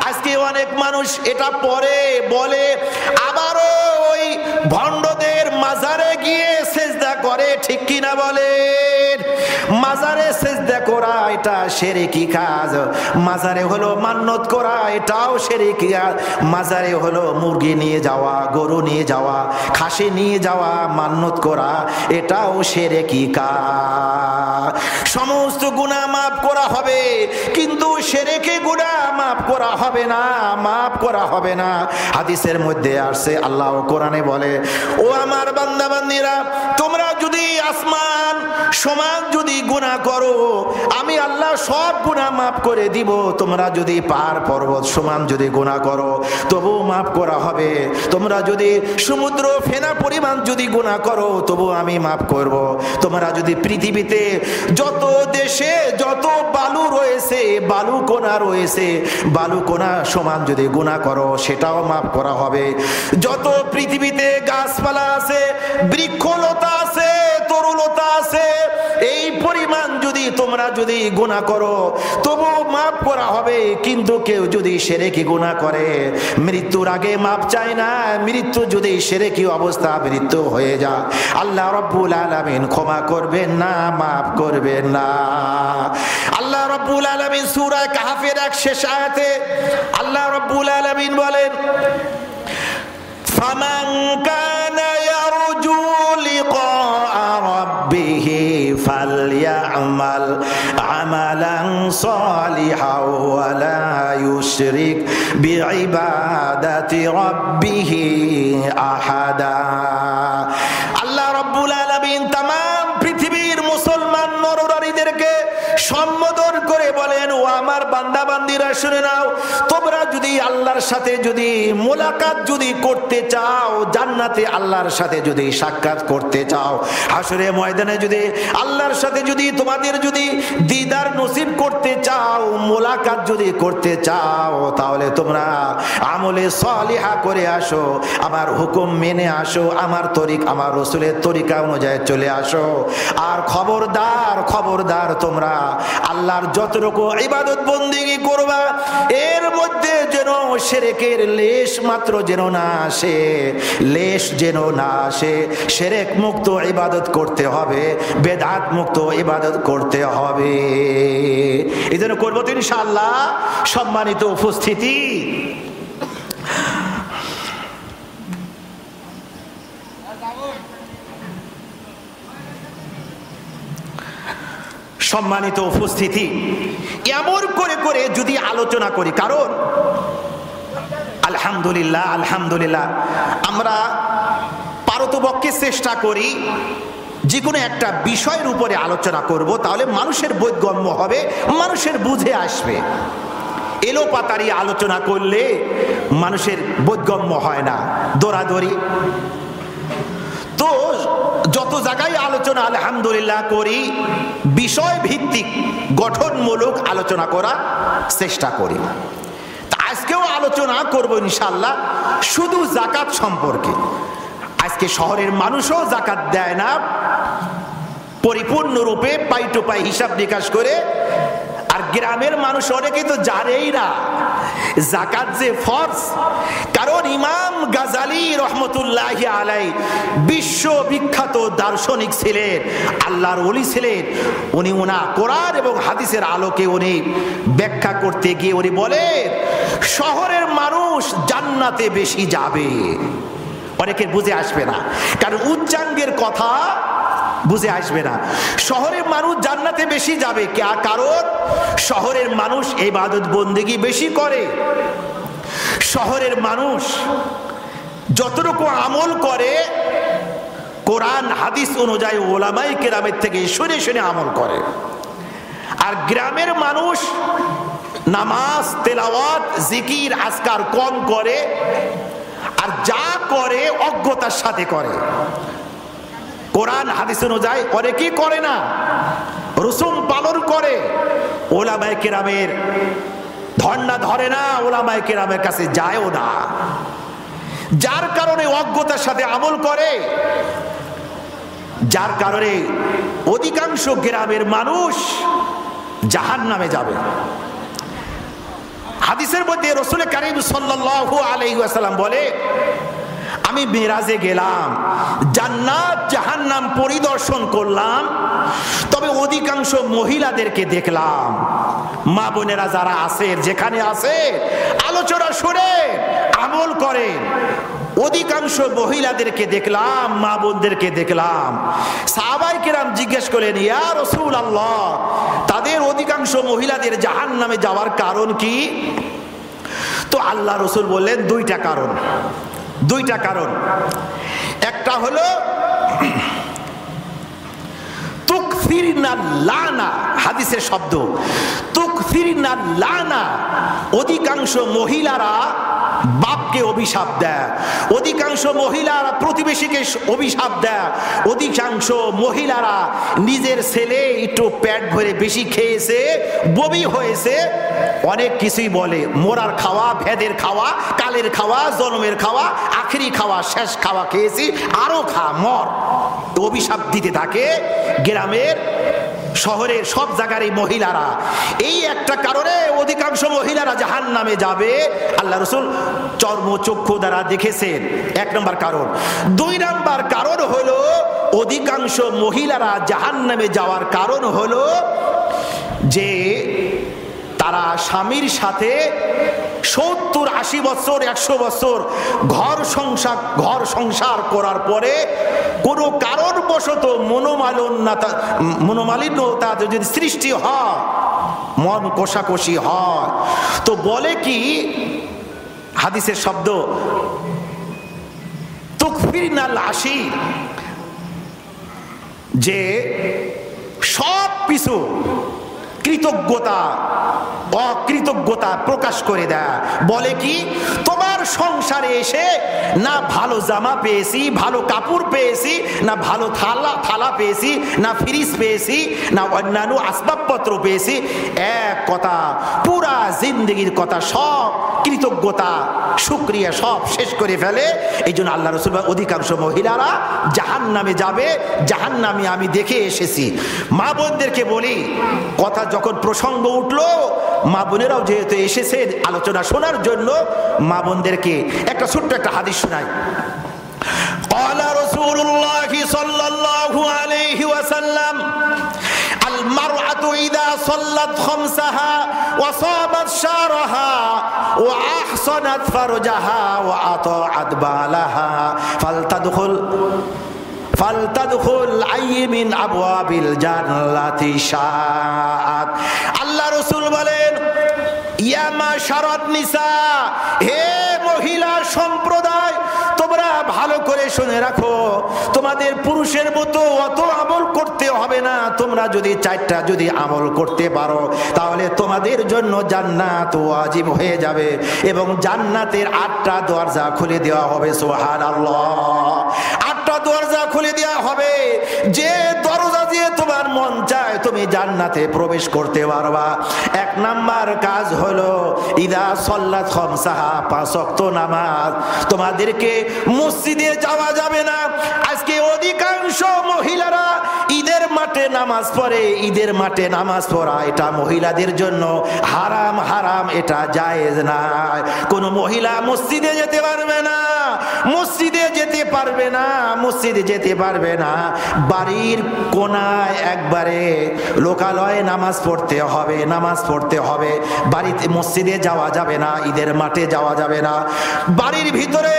আজকে অনেক মানুষ এটা পড়ে বলে, আবারও ওই ভণ্ডদের মাজারে গিয়ে সিজদা করে, ঠিক কিনা বলেন? মাজারে সিজদা করা এটা শিরকি কাজ। মাজারে হলো মান্নত করা, এটাও শিরকি কাজ। মাজারে হলো মুরগি নিয়ে যাওয়া, গরু নিয়ে যাওয়া, খাসি নিয়ে যাওয়া, মান্নত করা, এটাও শিরকি কাজ। সমস্ত গুনাহ মাফ করা হবে, কিন্তু শিরকি গুনাহ মাফ করা হবে না, মাফ করা হবে না। হাদিসের মধ্যে আসছে, আল্লাহ কোরআনে বলে, ও আমার বান্দা বান্দীরা, তোমরা যদি আসমান সমান যদি গুনাহ করো, আমি আল্লাহ সব গুনাহ মাফ করে দিব। তোমরা যদি পাহাড় পর্বত সমান যদি গুনাহ করো, তবু মাফ করা হবে। তোমরা যদি সমুদ্র ফেনা পরিমাণ যদি গুনাহ করো, তবু আমি মাফ করব। তোমরা যদি পৃথিবীতে যত দেশে যত বালু রয়েছে, বালুকণা রয়েছে, বালুকণা সমান যদি গুনাহ করো, সেটাও মাফ করা হবে। যত পৃথিবীতে গাছপালা আছে, বৃক্ষলতা আছে, তরুলতা আছে, এই পরিমাণ যদি তোমরা যদি গুনাহ করো, তবু মাফ করা হবে। কিন্তু কেউ যদি শিরকি গুনাহ করে, মৃত্যুর আগে মাফ চায় না, মৃত্যু যদি শিরকি অবস্থা মৃত্যু হয়ে যায়, আল্লাহ রাব্বুল আলামিন ক্ষমা করবেন না, মাফ করবেন না। আল্লাহ রাব্বুল আলামিন সূরা কাহফের এক শেষ আয়াতে আল্লাহ রাব্বুল আলামিন বলেন, ফামান কানা ইয়ারজু লিকা রাব্বিহি ফালইআমাল আমালান সালিহান ওয়া লা ইউশরিক বিইবাদাতি রাব্বিহি আহাদা। আল্লাহ রাব্বুল আলামিন তামাম পৃথিবীর মুসলমান নরনারীদেরকে সম্বোধন করে বলেন, ও আমার বান্দা বান্দীরা শুনে নাও, তোমরা যদি আল্লাহর সাথে যদি মোলাকাত যদি করতে চাও, জান্নাতে আল্লাহর সাথে যদি সাক্ষাৎ করতে চাও, হাসরে ময়দানে যদি আল্লাহর সাথে যদি তোমাদের যদি দিদার নসিব করতে চাও, মোলাকাত যদি করতে চাও, তাহলে তোমরা আমলে সালিহা করে আসো, আমার হুকুম মেনে আসো, আমার তরিকা, আমার রাসূলের তরিকা অনুযায়ী চলে আসো। আর খবরদার, খবরদার, তোমরা আল্লাহর যতটুকু ইবাদত বন্দেগী করবা, এর মধ্যে যেন শিরকের লেশ মাত্র যেন না আসে, লেশ যেন না আসে। শিরক মুক্ত ইবাদত করতে হবে, বেদাত মুক্ত ইবাদত করতে হবে। এই জন্য করবো তো ইনশাআল্লাহ। সম্মানিত উপস্থিতি, সম্মানিত উপস্থিতি, এমন করে করে যদি আলোচনা করি, কারণ আলহামদুলিল্লাহ আলহামদুলিল্লাহ আমরা পারতপক্ষে চেষ্টা করি যে কোনো একটা বিষয়ের উপরে আলোচনা করব, তাহলে মানুষের বোধগম্য হবে, মানুষের বুঝে আসবে। এলোপাতারি আলোচনা করলে মানুষের বোধগম্য হয় না, দৌড়াদৌড়ি। তো যত জায়গায় আলোচনা আলহামদুলিল্লাহ করি, বিষয় ভিত্তিক গঠনমূলক আলোচনা করার চেষ্টা করি। আজকেও আলোচনা করব ইনশাআল্লাহ শুধু যাকাত সম্পর্কে। আজকে শহরের মানুষও যাকাত দেয় না পরিপূর্ণরূপে, পাই টু পাই হিসাব নিকাশ করে, আর গ্রামের মানুষ অনেকেই তো জানেই না যাকাত যে ফরজ। কারণ ইমাম গাজালি রহমতুল্লাহি আলাইহি বিশ্ববিখ্যাত দার্শনিক ছিলেন, আল্লাহর ওলি ছিলেন। উনি ওনার কোরআন এবং হাদিসের আলোকে উনি ব্যাখ্যা করতে গিয়ে উনি বলেন, শহরের মানুষ জান্নাতে বেশি যাবে। অনেকের বুঝে আসবে না, কারণ উচ্চাঙ্গের কথা বুঝে আসবে না। শহরের মানুষ জান্নাতে বেশি যাবে, কারণ শহরের মানুষ ইবাদত বন্দেগী বেশি করে। শহরের মানুষ যতটুকু আমল করে কোরআন হাদিস অনুযায়ী ওলামায়ে কেরামের থেকে শুনে শুনে আমল করে। আর গ্রামের মানুষ নামাজ, তেলাওয়াত, জিকির, আজকার কম করে, আর যা করে অজ্ঞতার সাথে করে। কোরআন হাদিস অনুযায়ী অনেকেই করে না, রসুম পালন করে, ওলামায়ে কেরামের ধর্ণা ধরে না, ওলামায়ে কেরামের কাছে যায়ও না। যার কারণে অজ্ঞতার সাথে আমল করে, যার কারণে অধিকাংশ গ্রামের মানুষ জাহান্নামে যাবে। হাদিসের মধ্যে রাসূল কারীম সাল্লাল্লাহু আলাইহি ওয়াসাল্লাম বলে, আমি মেরাজে গেলাম, জান্নাত জাহান্নাম পরিদর্শন করলাম, তবে অধিকাংশ মহিলাদেরকে দেখলাম। মা বোনেরা যারা আছে, যেখানে আছে, আলোচনা শুনে আমল করে, অধিকাংশ মহিলাদেরকে দেখলাম, মা বোনদেরকে দেখলাম। সাহাবায়ে কেরাম জিজ্ঞেস করলেন, ইয়া রাসূলুল্লাহ, তাদের অধিকাংশ মহিলাদের জাহান্নামে যাওয়ার কারণ কি? তো আল্লাহ রাসূল বললেন, দুইটা কারণ। একটা হলো তুকফিরনা লানা, হাদিসের শব্দ তুকফিরনা লানা, অধিকাংশ মহিলারা বাপকে অভিশাপ দেয়, অধিকাংশ মহিলারা প্রতিবেশীকে অভিশাপ দেয়, অধিকাংশ মহিলারা নিজের ছেলে একটু পেট ভরে বেশি খেয়েছে, বমি হয়েছে, অনেক কিছুই বলে, মোরার খাওয়া, ভেদের খাওয়া, কালের খাওয়া, জন্মের খাওয়া, আখেরি খাওয়া, শেষ খাওয়া খেয়েছি, আরো খা, মর, অভিশাপ দিতে থাকে গ্রামের শহরের সব জায়গার এই মহিলারা। এই একটা কারণে অধিকাংশ মহিলারা জাহান্নামে যাবে, আল্লাহ রাসূল চর্মচক্ষু দ্বারা দেখেছেন। এক নম্বর কারণ। দুই নম্বর কারণ হলো, অধিকাংশ মহিলারা জাহান্নামে যাওয়ার কারণ হলো যে তারা স্বামীর সাথে 70-80 বছর 100 বছর ঘর সংসার করার পরে কোনো কারণবশত মনোমালিন্যতা যদি সৃষ্টি হয়, মন কষাকষি হয়, তো বলে কি, হাদিসের শব্দ তুকফিরনাল আশির, যে সব কিছু অকৃতজ্ঞতা প্রকাশ করে দেয়। বলে কি, তোমার সংসারে এসে না ভালো জামা পেয়েছি, ভালো কাপড় পেয়েছি, না ভালো থালা পেয়েছি, না ফ্রিজ পেয়েছি, না অন্যান্য আসবাবপত্র পেয়েছি, এক কথা পুরা জিন্দগির কথা সব কৃতজ্ঞতা শুকরিয়া সব শেষ করে ফেলে। এই জন্য আল্লাহ রাসূল অধিকাংশ মহিলারা জাহান্নামে যাবে, জাহান্নামে আমি দেখে এসেছি। মা বোনদেরকে বলি, কথা যখন প্রসঙ্গ উঠলো, মা বোনেরাও যেহেতু এসেছেন আলোচনা শোনার জন্য, মা বোনদেরকে একটা ছোট্ট একটা হাদিস শোনাই। ক্বালা রাসূলুল্লাহি সাল্লাল্লাহু আলাইহি ওয়াসাল্লাম, আল মারআতু ইযা সাল্লাত খামসাহা ওয়া সামাত শাহরাহা ওয়া আহসানাত ফারজাহা ওয়া আতাআত বালাহা ফালতাদখুল আইমিন আবওয়াবিল জান্নাতি শাআত। আল্লাহ রাসূল বলেন, ইয়া মাশারাত নিসা, হে মহিলা সম্প্রদায়, তোমরা ভালো করে শুনে রাখো, তোমাদের পুরুষের মতো অত আমল করতে হবে না। তোমরা যদি 4টা যদি আমল করতে পারো তাহলে তোমাদের জন্য জান্নাত ওয়াজিব হয়ে যাবে এবং জান্নাতের 8টা দরজা খুলে দেওয়া হবে। সুবহানাল্লাহ, 8টা দরজা খুলে দেওয়া হবে। যে দরজা দিয়ে তোমার মন চায় তুমি জান্নাতে প্রবেশ করতে পারবা। 1 নাম্বার কাজ হলো ইদা সাল্লাত খামসাহা, 5 ওয়াক্ত নামাজ। তোমাদেরকে মসজিদে যাওয়া যাবে না। আজকে অধিকাংশ মহিলারা ঈদের মাঠে নামাজ পড়ে। ঈদের মাঠে নামাজ পড়া এটা মহিলাদের জন্য হারাম, হারাম, এটা জায়েজ না। কোন মহিলা মসজিদে যেতে পারবে না, মসজিদে যেতে পারবে না, মসজিদে যেতে পারবে না। বাড়ির কোনায় একবারে লোকালয়ে নামাজ পড়তে হবে, নামাজ পড়তে হবে। বাড়িতে মসজিদে যাওয়া যাবে না, ঈদের মাঠে যাওয়া যাবে না। বাড়ির ভিতরে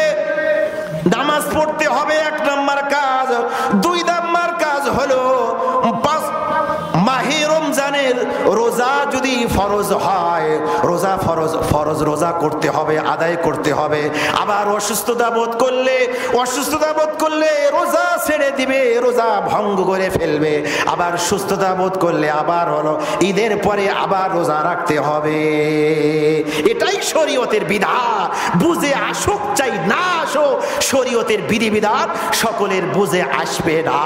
নামাজ পড়তে হবে, 1 নাম্বার কাজ। 2 নাম্বার কাজ হলো মাহে রমজানের রোজা যদি ফরজ হয়, রোজা ফরজ রোজা করতে হবে, আদায় করতে হবে। আবার অসুস্থতা বোধ করলে রোজা ছেড়ে দিবে, রোজা ভঙ্গ করে ফেলবে। আবার সুস্থতা বোধ করলে আবার হলো ঈদের পরে আবার রোজা রাখতে হবে। এটাই শরীয়তের বিধান। বুঝে আসুক চাই না আসুক, শরীয়তের বিধিবিধান সকলের বুঝে আসবে না।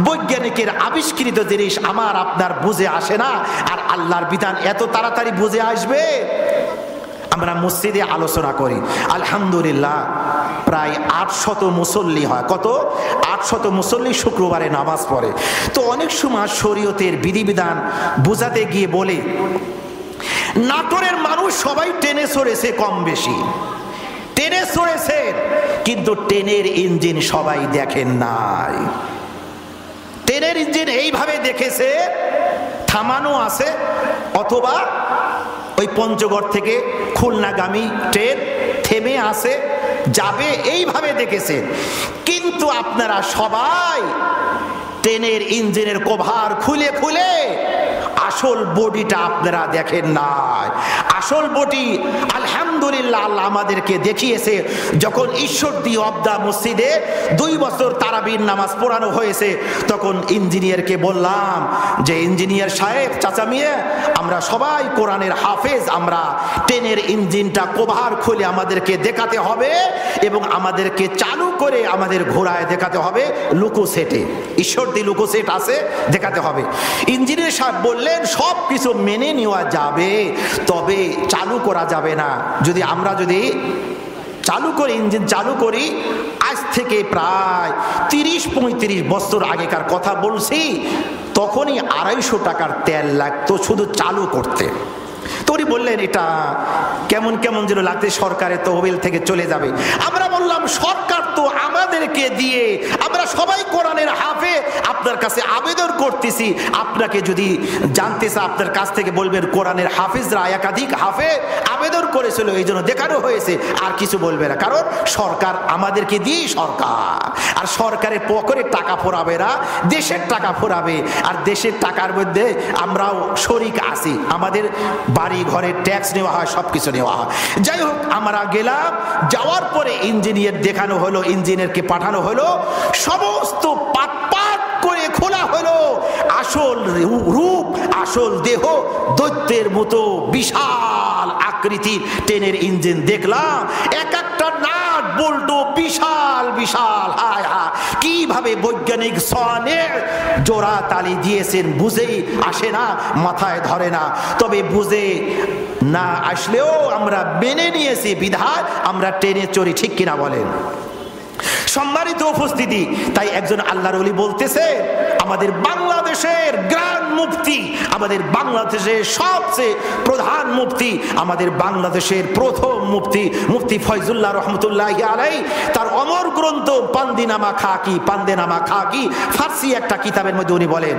বৈজ্ঞানিকের আবিষ্কৃত জিনিস আমার আপনার বুঝে আসে না, আর আল্লাহর বিধান এত তাড়াতাড়ি বুঝে আসবে? আমরা মসজিদে আলোচনা করি, আলহামদুলিল্লাহ প্রায় 800 মুসল্লি হয়। কত? 800 মুসল্লি শুক্রবারে নামাজ পড়ে। তো অনেক সময় শরীয়তের বিধিবিধান বোঝাতে গিয়ে বলে, নাটোরের মানুষ সবাই ট্রেনে চড়েছে, কম বেশি ট্রেনে চড়েছে, কিন্তু ট্রেনের ইঞ্জিন সবাই দেখেন নাই। ট্রেনের ইঞ্জিন এইভাবে দেখেছে, থামানো আছে, অথবা ওই পঞ্চগড় থেকে খুলনাগামী ট্রেন থেমে আছে, যাবে, এইভাবে দেখেছে। কিন্তু আপনারা সবাই ট্রেনের ইঞ্জিনের কভার খুলে খুলে আসল বডিটা আপনারা দেখেন নাই। আসল বডি আলহামদুলিল্লাহ আল্লাহ আমাদেরকে দেখিয়েছে। যখন ঈশ্বরদী অবদা মসজিদে 2 বছর তারাবির নামাজ পড়ানো হয়েছে, তখন ইঞ্জিনিয়ারকে বললাম যে ইঞ্জিনিয়ার সাহেব, চাচা মিয়া, আমরা সবাই কোরআনের হাফেজ, আমরা ট্রেনের ইঞ্জিনটা কভার খুলে আমাদেরকে দেখাতে হবে এবং আমাদেরকে চালু করে আমাদের ঘোড়ায় দেখাতে হবে, লুকো সেটে, ঈশ্বরদী লুকো সেট আছে, দেখাতে হবে। ইঞ্জিনিয়ার সাহেব বললেন সব কিছু মেনে নেওয়া যাবে, তবে চালু করা যাবে না। আমরা যদি চালু করি, ইঞ্জিন চালু করি, আজ থেকে প্রায় 30-35 বছর আগেকার কথা বলছি, তখনই 250 টাকার তেল লাগতো শুধু চালু করতে। তো উনি বললেন এটা কেমন কেমন যেন লাগছে, সরকারের তহবিল থেকে চলে যাবে। আমরা বললাম সরকার তো আমাদেরকে দিয়ে, আমরা সবাই কোরআনের হাফেজ, আপনার কাছে আবেদন করতেছি, আপনাকে যদি জানতে চায় আপনার কাছ থেকে বলবেন কোরআনের হাফেজরা একাধিক হাফেজ আবেদন করেছিল, এই জন্য দেখানো হয়েছে, আর কিছু বলবে না। কারণ সরকার আমাদেরকে দিয়েই সরকার, আর সরকারের পকেটে টাকা ফোরাবে না, দেশের টাকা ফোরাবে, আর দেশের টাকার মধ্যে আমরাও শরিক আছি, আমাদের বাড়ি ঘরের ট্যাক্স নেওয়া হয়, সবকিছু নেওয়া হয়। যাই হোক, আমরা গেলাম, যাওয়ার পরে ইঞ্জিনিয়ার দেখানো হলো, ইঞ্জিনিয়ারকে পাঠানো হলো, সমস্ত পাট পাট করে খোলা হলো, আসল রূপ, আসল দেহ দৈত্যের মতো বিশাল আকৃতির ট্রেনের ইঞ্জিন দেখলাম। এক একটা নাট বল্টু বিশাল বিশাল। হায় হায়, কিভাবে বৈজ্ঞানিক সনে জোড়া তালি দিয়েছেন বুঝেই আসে না, মাথায় ধরে না। তবে বুঝে না আসলেও আমরা মেনে নিয়েছি বিধায় আমরা ট্রেনে চড়ি, ঠিক কিনা বলেন? সম্মানিত উপস্থিতি, তাই একজন আল্লাহর ওলি বলতেছে, আমাদের বাংলাদেশের গ্র্যান্ড মুফতি, আমাদের বাংলাদেশের সবচেয়ে প্রধান মুফতি, আমাদের বাংলাদেশের প্রথম মুফতি, মুফতি ফয়জুল্লাহ রহমতুল্লাহি আলাইহি, তার অমর গ্রন্থ পান্দেনামা খাকি ফার্সি একটা কিতাবের মধ্যে উনি বলেন,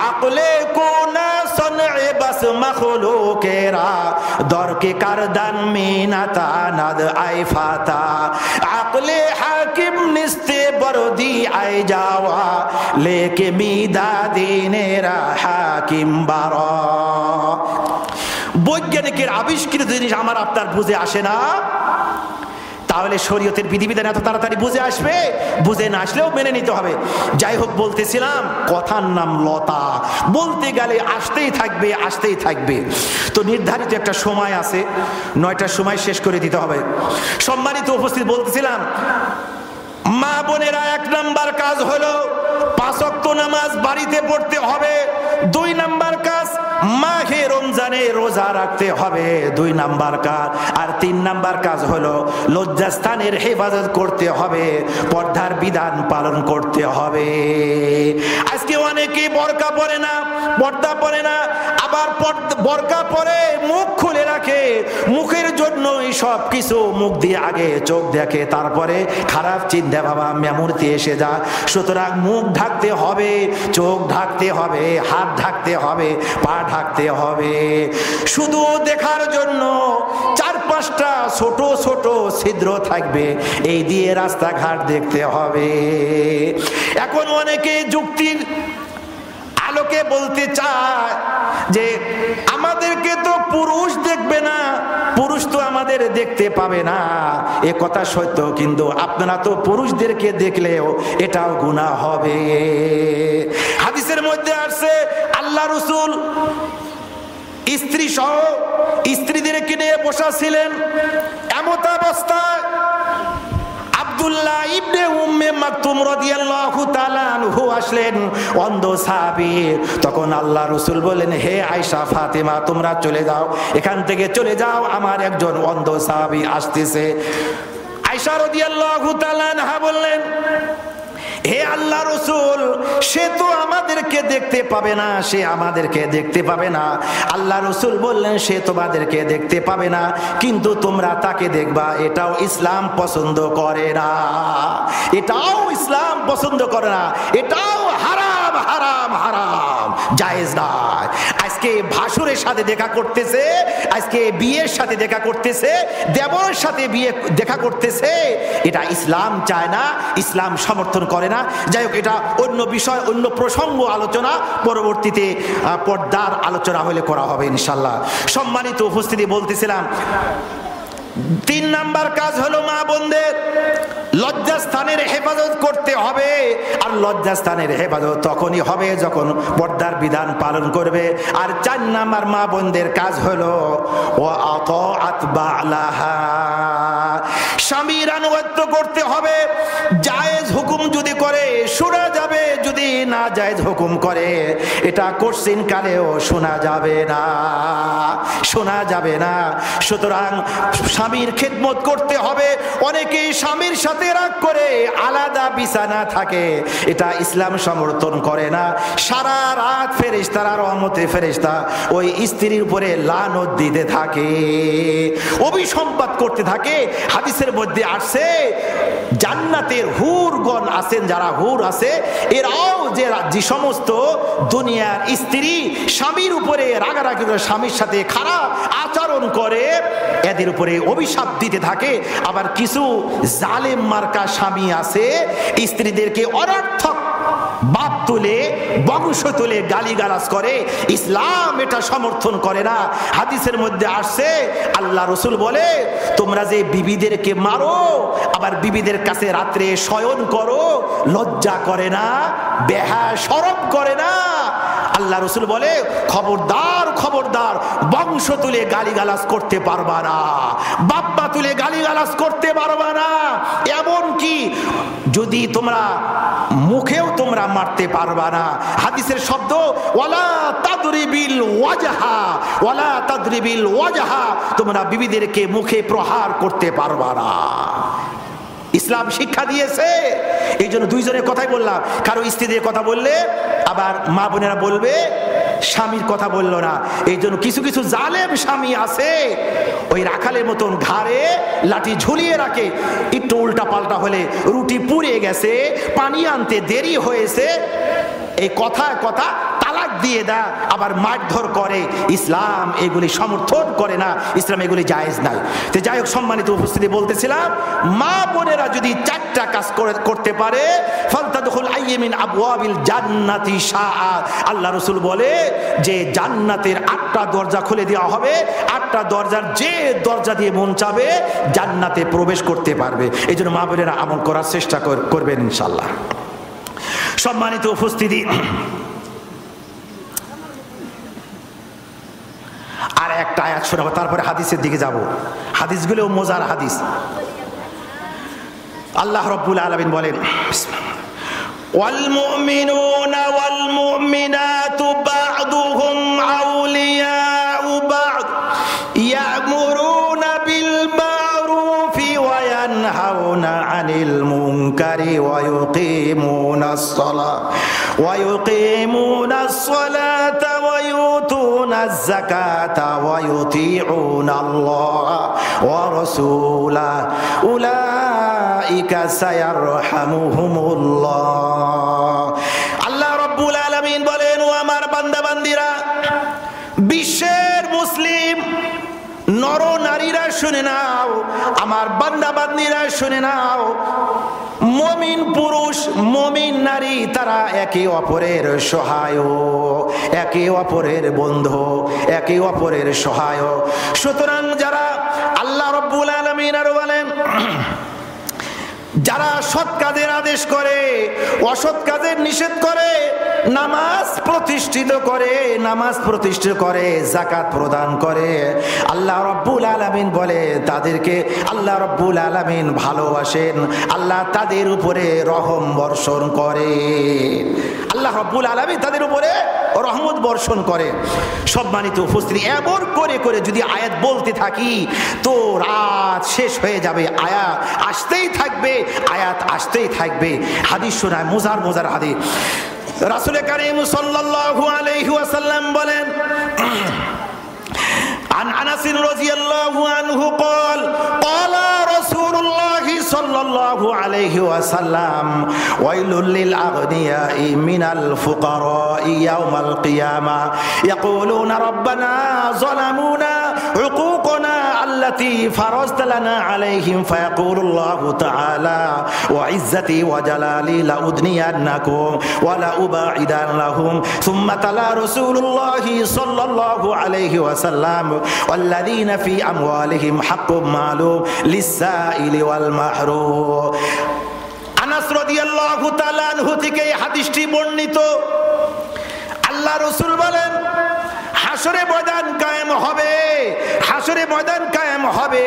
আকলে কোনা সনএ বাস মাখলুকেরা দরকে কারদান মিনাতা নাদ আই ফাতা আকলে হাকিম নিস্তে বরদি আই যাওয়া লেকে মিদা দিনেরা হাকিম বারা। বৈজ্ঞানিকের আবিষ্কৃত জিনিস আমার আপনার বুঝে আসে না, তাহলে শরীয়তের বিধিবিধান এত তাড়াতাড়ি বুঝে আসবে? বুঝে না আসলেও মেনে নিতে হবে। যাই হোক, বলতেছিলাম কথার নাম লতা, বলতে গেলে আসতেই থাকবে আসতেই থাকবে। তো নির্ধারিত একটা সময় আছে, 9টার সময় শেষ করে দিতে হবে। সম্মানিত উপস্থিত, বলতেছিলাম মা বোনেরা, 1 নাম্বার কাজ হলো 5 ওয়াক্ত নামাজ বাড়িতে পড়তে হবে। 2 নাম্বার কাজ মাহে রমজানে রোজা রাখতে হবে, 2 নাম্বার কাজ। আর 3 নাম্বার কাজ হলো লজ্জাস্থানের হেফাজত করতে হবে, পর্দার বিধান পালন করতে হবে। আজকে অনেকে বোরকা পরে না, পর্দা পরে না, আবার বোরকা পরে মুখ খুলে রাখে। মুখের জন্যই সব কিছু, মুখ দিয়ে আগে চোখ দেখে, তারপরে খারাপ চিন্তা ভাবা মেমুরিতে এসে যা। সুতরাং মুখ ঢাকতে হবে, চোখ ঢাকতে হবে, হাত ঢাকতে হবে, পা ঢাকতে হবে। শুধু দেখার জন্য 4-5টা ছোট ছোট ছিদ্র থাকবে, এই দিয়ে রাস্তাঘাট দেখতে হবে। এখন অনেকে যুক্তির আলোকে বলতে চায় যে আমাদেরকে তো পুরুষ দেখবে না, পুরুষ তো আমাদের দেখতে পাবে না। এ কথা সত্য, কিন্তু আপনারা তো পুরুষদেরকে দেখলেও এটাও গুনাহ হবে। হাদিসের মধ্যে আসছে আল্লাহ রাসূল স্ত্রী সহ স্ত্রীদেরকে নিয়ে বসা ছিলেন। এমত অবস্থায় আব্দুল্লাহ ইবনে উম্মে মাকতুম রাদিয়াল্লাহু তাআলা আনহু আসলেন, অন্ধ সাহাবী। তখন আল্লাহ রাসূল বলেন, হে আয়েশা, ফাতেমা, তোমরা চলে যাও, এখান থেকে চলে যাও, আমার একজন অন্ধ সাহাবী আসতেছে। আয়েশা রাদিয়াল্লাহু তাআলা আনহা বললেন, হে আল্লাহ রাসূল, সে তো আমাদেরকে দেখতে পাবে না, সে আমাদেরকে দেখতে পাবে না। আল্লাহ রাসূল বললেন, সে তোমাদেরকে দেখতে পাবে না, কিন্তু তোমরা তাকে দেখবা। এটাও ইসলাম পছন্দ করে না, এটাও ইসলাম পছন্দ করে না, এটাও হারাম হারাম হারাম, জায়েজ নয়। আজকে ভাসুরের সাথে দেখা করতেছে, আজকে বিয়ের সাথে দেখা করতেছে, দেবরের সাথে বিয়ে দেখা করতেছে, এটা ইসলাম চায় না, ইসলাম সমর্থন করে না। যাই হোক, এটা অন্য বিষয়, অন্য প্রসঙ্গ আলোচনা পরবর্তীতে পর্দার আলোচনা হলে করা হবে ইনশাল্লাহ। সম্মানিত উপস্থিতি, বলতেছিলাম 3 নাম্বার কাজ হলো মা বোনদের লজ্জাস্থানের হেফাজত করতে হবে। আর লজ্জাস্থানের হেফাজত তখনই হবে যখন পর্দার বিধান পালন করবে। আর 4 নাম্বার মা বোনদের কাজ হলো ওয়া আতাআত বালাহা, স্বামীর আনুগত্য করতে হবে। জায়েজ হুকুম যদি করে শোনা যাবে, যদি না জায়েজ হুকুম করে এটা কোশ্চিন কালেও শোনা যাবে না, শোনা যাবে না। সুতরাং স্বামীর খেদমত করতে হবে। অনেকেই স্বামীর সাথে রাগ করে আলাদা বিছানা থাকে, এটা ইসলাম সমর্থন করে না। সারা রাত ফেরেশতারা, রহমতে ফেরেশতা ওই স্ত্রীর উপরে লানত দিতে থাকে, অভিসম্পাত করতে থাকে। হাদিসের মধ্যে আসছে জান্নাতের হুরগণ আছেন, যারা হুর আছে, এরাও যে সমস্ত দুনিয়ার স্ত্রী স্বামীর উপরে রাগারাগি করে, স্বামীর সাথে খারাপ আচরণ করে, এদের উপরে অভিশাপ দিতে থাকে। আবার কিছু জালেম মার্কা স্বামী আছে, স্ত্রীদেরকে অনর্থক বাপ তুলে, বংশ তুলে গালিগালাজ করে। ইসলাম এটা সমর্থন করে না। হাদিসের মধ্যে আসছে আল্লাহ রাসূল বলে, তোমরা যে বিবিদেরকে মারো, আবার বিবিদের কাছে রাত্রে শয়ন করো, লজ্জা করে না, বেহায়া শরম করে না? আল্লাহ রাসূল বলে, খবরদার খবরদার, বংশ তুলে গালিগালাজ করতে পারবা না, বাপ্পা তুলে গালিগালাজ করতে পারবা না। এমন কি যদি তোমরা মুখেও তোমরা মারতে পারবা না। হাদিসের শব্দ ওয়ালা তাদরিবিল ওয়াজহা, ওয়ালা তাদরিবিল ওয়াজহা, তোমরা বিবিদেরকে মুখে প্রহার করতে পারবা না। ইসলাম শিক্ষা দিয়েছে। এই জন্য 2 জনের কথাই বললাম। কারো স্ত্রীদের কথা বললে আবার মা বোনেরা বলবে স্বামীর কথা বললো না। এই জন্য কিছু কিছু জালেম স্বামী আছে, ওই রাখালের মতন ঘাড়ে লাঠি ঝুলিয়ে রাখে। একটু উল্টা পাল্টা হলে, রুটি পুড়ে গেছে, পানি আনতে দেরি হয়েছে, এই কথা কথা তালাক দিয়ে দেয়, আবার মারধর করে। ইসলাম এগুলি সমর্থন করে না, ইসলাম এগুলি জায়েজ নাই। তো যাই হোক, সম্মানিত উপস্থিতি, বলতেছিলাম মা বোনেরা যদি 4টা কাজ করতে পারে, ফালতাদখুল আইমিন আবওয়াবিল জান্নাতি শাআ, আল্লাহ রাসূল বলে যে জান্নাতের 8টা দরজা খুলে দেওয়া হবে। 8টা দরজার যে দরজা দিয়ে মন চাবে জান্নাতে প্রবেশ করতে পারবে। এই জন্য মা বোনেরা আমল করার চেষ্টা করবেন ইনশাআল্লাহ। সম্মানিত উপস্থিতি, আর একটা আয়াত শোনাবো, তারপরে হাদিসের দিকে যাব। হাদিসগুলো মজার হাদিস। আল্লাহ রাব্বুল আলামিন বলেন, ওয়াল মুমিনুনা ওয়াল মুমিনাতু বা'দুহুম আউলিয়াউ বা'দ ইয়া'মুরুনা বিল মা'রুফি ওয়া ইয়ানহাউনা আনিল মুনকারি ওয়া ইউকিমুনাস সালাতা ওয়া ইউতুনাজ যাকাতা ওয়া ইউতিউনাল্লাহা ওয়া রাসূলাহু উলাইকা সায়ারহামুহুমুল্লাহ। আল্লাহ রাব্বুল আলামিন বলেন, ও আমার বান্দা বান্দিরা, বিশ্বের মুসলিম নর নারীরা শুনে নাও, আমার বান্দা বান্দিরা শুনে নাও, মুমিন পুরুষ মুমিন নারী তারা একে অপরের সহায়, একে অপরের বন্ধু, একে অপরের সহায়। সুতরাং যারা, আল্লাহ রাব্বুল আলামিন আরো বলেন, যারা সৎ কাজের আদেশ করে, অসৎ কাজের নিষেধ করে, নামাজ প্রতিষ্ঠিত করে, যাকাত প্রদান করে, আল্লাহ রাব্বুল আলামিন বলে তাদেরকে আল্লাহ রাব্বুল আলামিন ভালোবাসেন, আল্লাহ তাদের উপরে রহম বর্ষণ করে। আল্লাহ রাব্বুল আলামিন তাদের উপরে রহমত বর্ষণ করে। সম্মানিত উপস্থিতি, এমন করে করে যদি আয়াত বলতে থাকি তো রাত শেষ হয়ে যাবে। আয়াত আসতেই থাকবে, আয়াত আসতেই থাকবে। হাদিস শোনায়, মজার হাদিস। রাসূল কারীম সাল্লাল্লাহু আলাইহি ওয়াসাল্লাম বলেন, عن أنس رضي الله عنه قال قال رسول الله صلى الله عليه وسلم ويل للأغنياء من الفقراء يوم القيامة يقولون ربنا ظلمونا حقوقنا التي فرضت لنا عليهم فيقول الله تعالى وعزتي وجلالي لأدنينكم ولأبعدنهم ثم تلا رسول الله صلى الله عليه وسلم والذين في أموالهم حق معلوم للسائل والمحروم। আনাস রাদিয়াল্লাহু তাআলা আনহু থেকে এই হাদিসটি বর্ণিত। আল্লাহ রাসূল বলেন, হাসরে ময়দান কায়েম হবে, হাসরে ময়দান কায়েম হবে,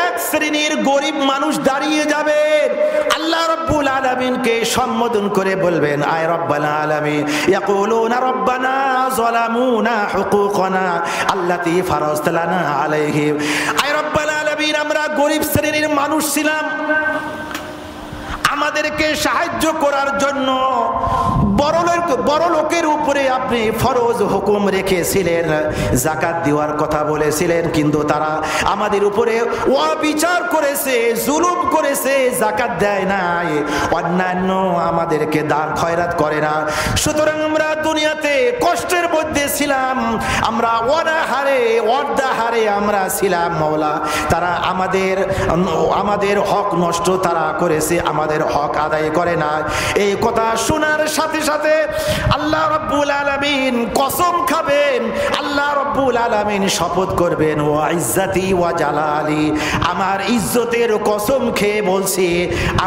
এক শ্রেণীর গরিব মানুষ দাঁড়িয়ে যাবে, আল্লাহ রাব্বুল আলামিনকে সম্বোধন করে বলবেন, আয় রব্বাল আলামিন, ইয়াকুলুনা রব্বানা যালামুনা হুকুকানা আল্লাতী ফারাজতা লানা আলাইহিম। আয় রব্বাল আলামিন, আমরা গরিব শ্রেণীর মানুষ ছিলাম, আমাদেরকে সাহায্য করার জন্য বড় লোকের উপরে আপনি ফরজ হুকুম রেখেছিলেন, যাকাত দেওয়ার কথা বলেছিলেন, কিন্তু তারা আমাদের উপরে অবিচার করেছে, জুলুম করেছে, যাকাত দেয় নাই, অন্যান্য আমাদেরকে দান খয়রাত করে না। সুতরাং আমরা দুনিয়াতে কষ্টের মধ্যে ছিলাম, আমরা অনাহারে অর্ধাহারে আমরা ছিলাম মাওলা। তারা আমাদের হক নষ্ট তারা করেছে, আমাদের হক আদায় করে না। এই কথা শোনার সাথে সাথে আল্লাহ রাব্বুল আলামিন কসম খাবেন, আল্লাহ রাব্বুল আলামিন শপথ করবেন, ওয়া ইজ্জতি ওয়া জালালি, আমার ইজ্জতের কসম খেয়ে বলছি,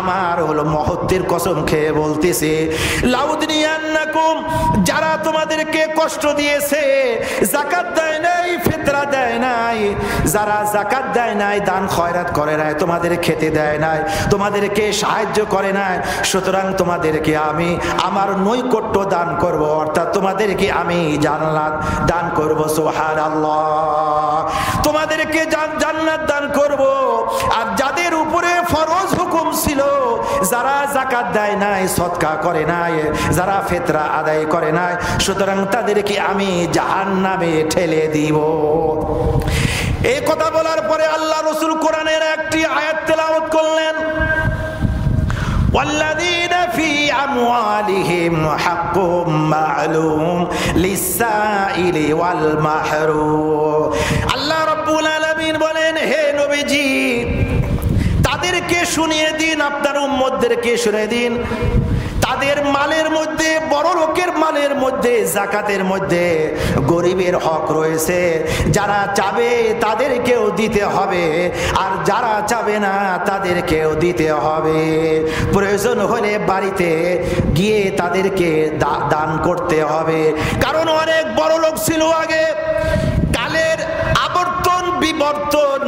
আমার হলো মহত্বের কসম খেয়ে বলতেছে, লাউদনিয়ান্নাকুম, যারা তোমাদেরকে কষ্ট দিয়েছে, যাকাত দেয় নাই, ফিতরা দেয় নাই, যারা যাকাত দেয় নাই, দান খয়রাত করে নাই, তোমাদের খেতে দেয় নাই, তোমাদেরকে সাহায্য করে নাই, সুতরাং তোমাদেরকে আমি আমার নৈকট্য দান করব, অর্থাৎ তোমাদেরকে আমি জান্নাত দান করব। সুবহানাল্লাহ, তোমাদেরকে জান্নাত দান করব। আর যাদের উপরে ফরজ হুকুম ছিল, যারা যাকাত দেয় নাই, সদকা করে নাই, যারা ফিতরা আদায় করে নাই, সুতরাং তাদেরকে আমি জাহান্নামে ঠেলে দিব। এই কথা বলার পরে আল্লাহ রাসূল কোরআনের একটি আয়াত তেলাওয়াত করলেন, ওয়াল্লাযীনা ফী আমওয়ালিহিম হাক্কুম মা'লুম লিস-সাইলি ওয়াল মাহরুম। আল্লাহ রাব্বুল আলামিন বলেন, হে নবীজি তাদেরকে শুনিয়ে দিন, আপনার উম্মতদেরকে শুনিয়ে দিন, তাদের মালের মধ্যে, বড় লোকের মালের মধ্যে, যাকাতের মধ্যে গরিবের হক রয়েছে। যারা চাবে তাদেরকেও দিতে হবে, আর যারা চাবে না তাদেরকেও দিতে হবে। প্রয়োজন হলে বাড়িতে গিয়ে তাদেরকে দান করতে হবে। কারণ অনেক বড় লোক ছিল আগে, কালের আবর্তন বিবর্তন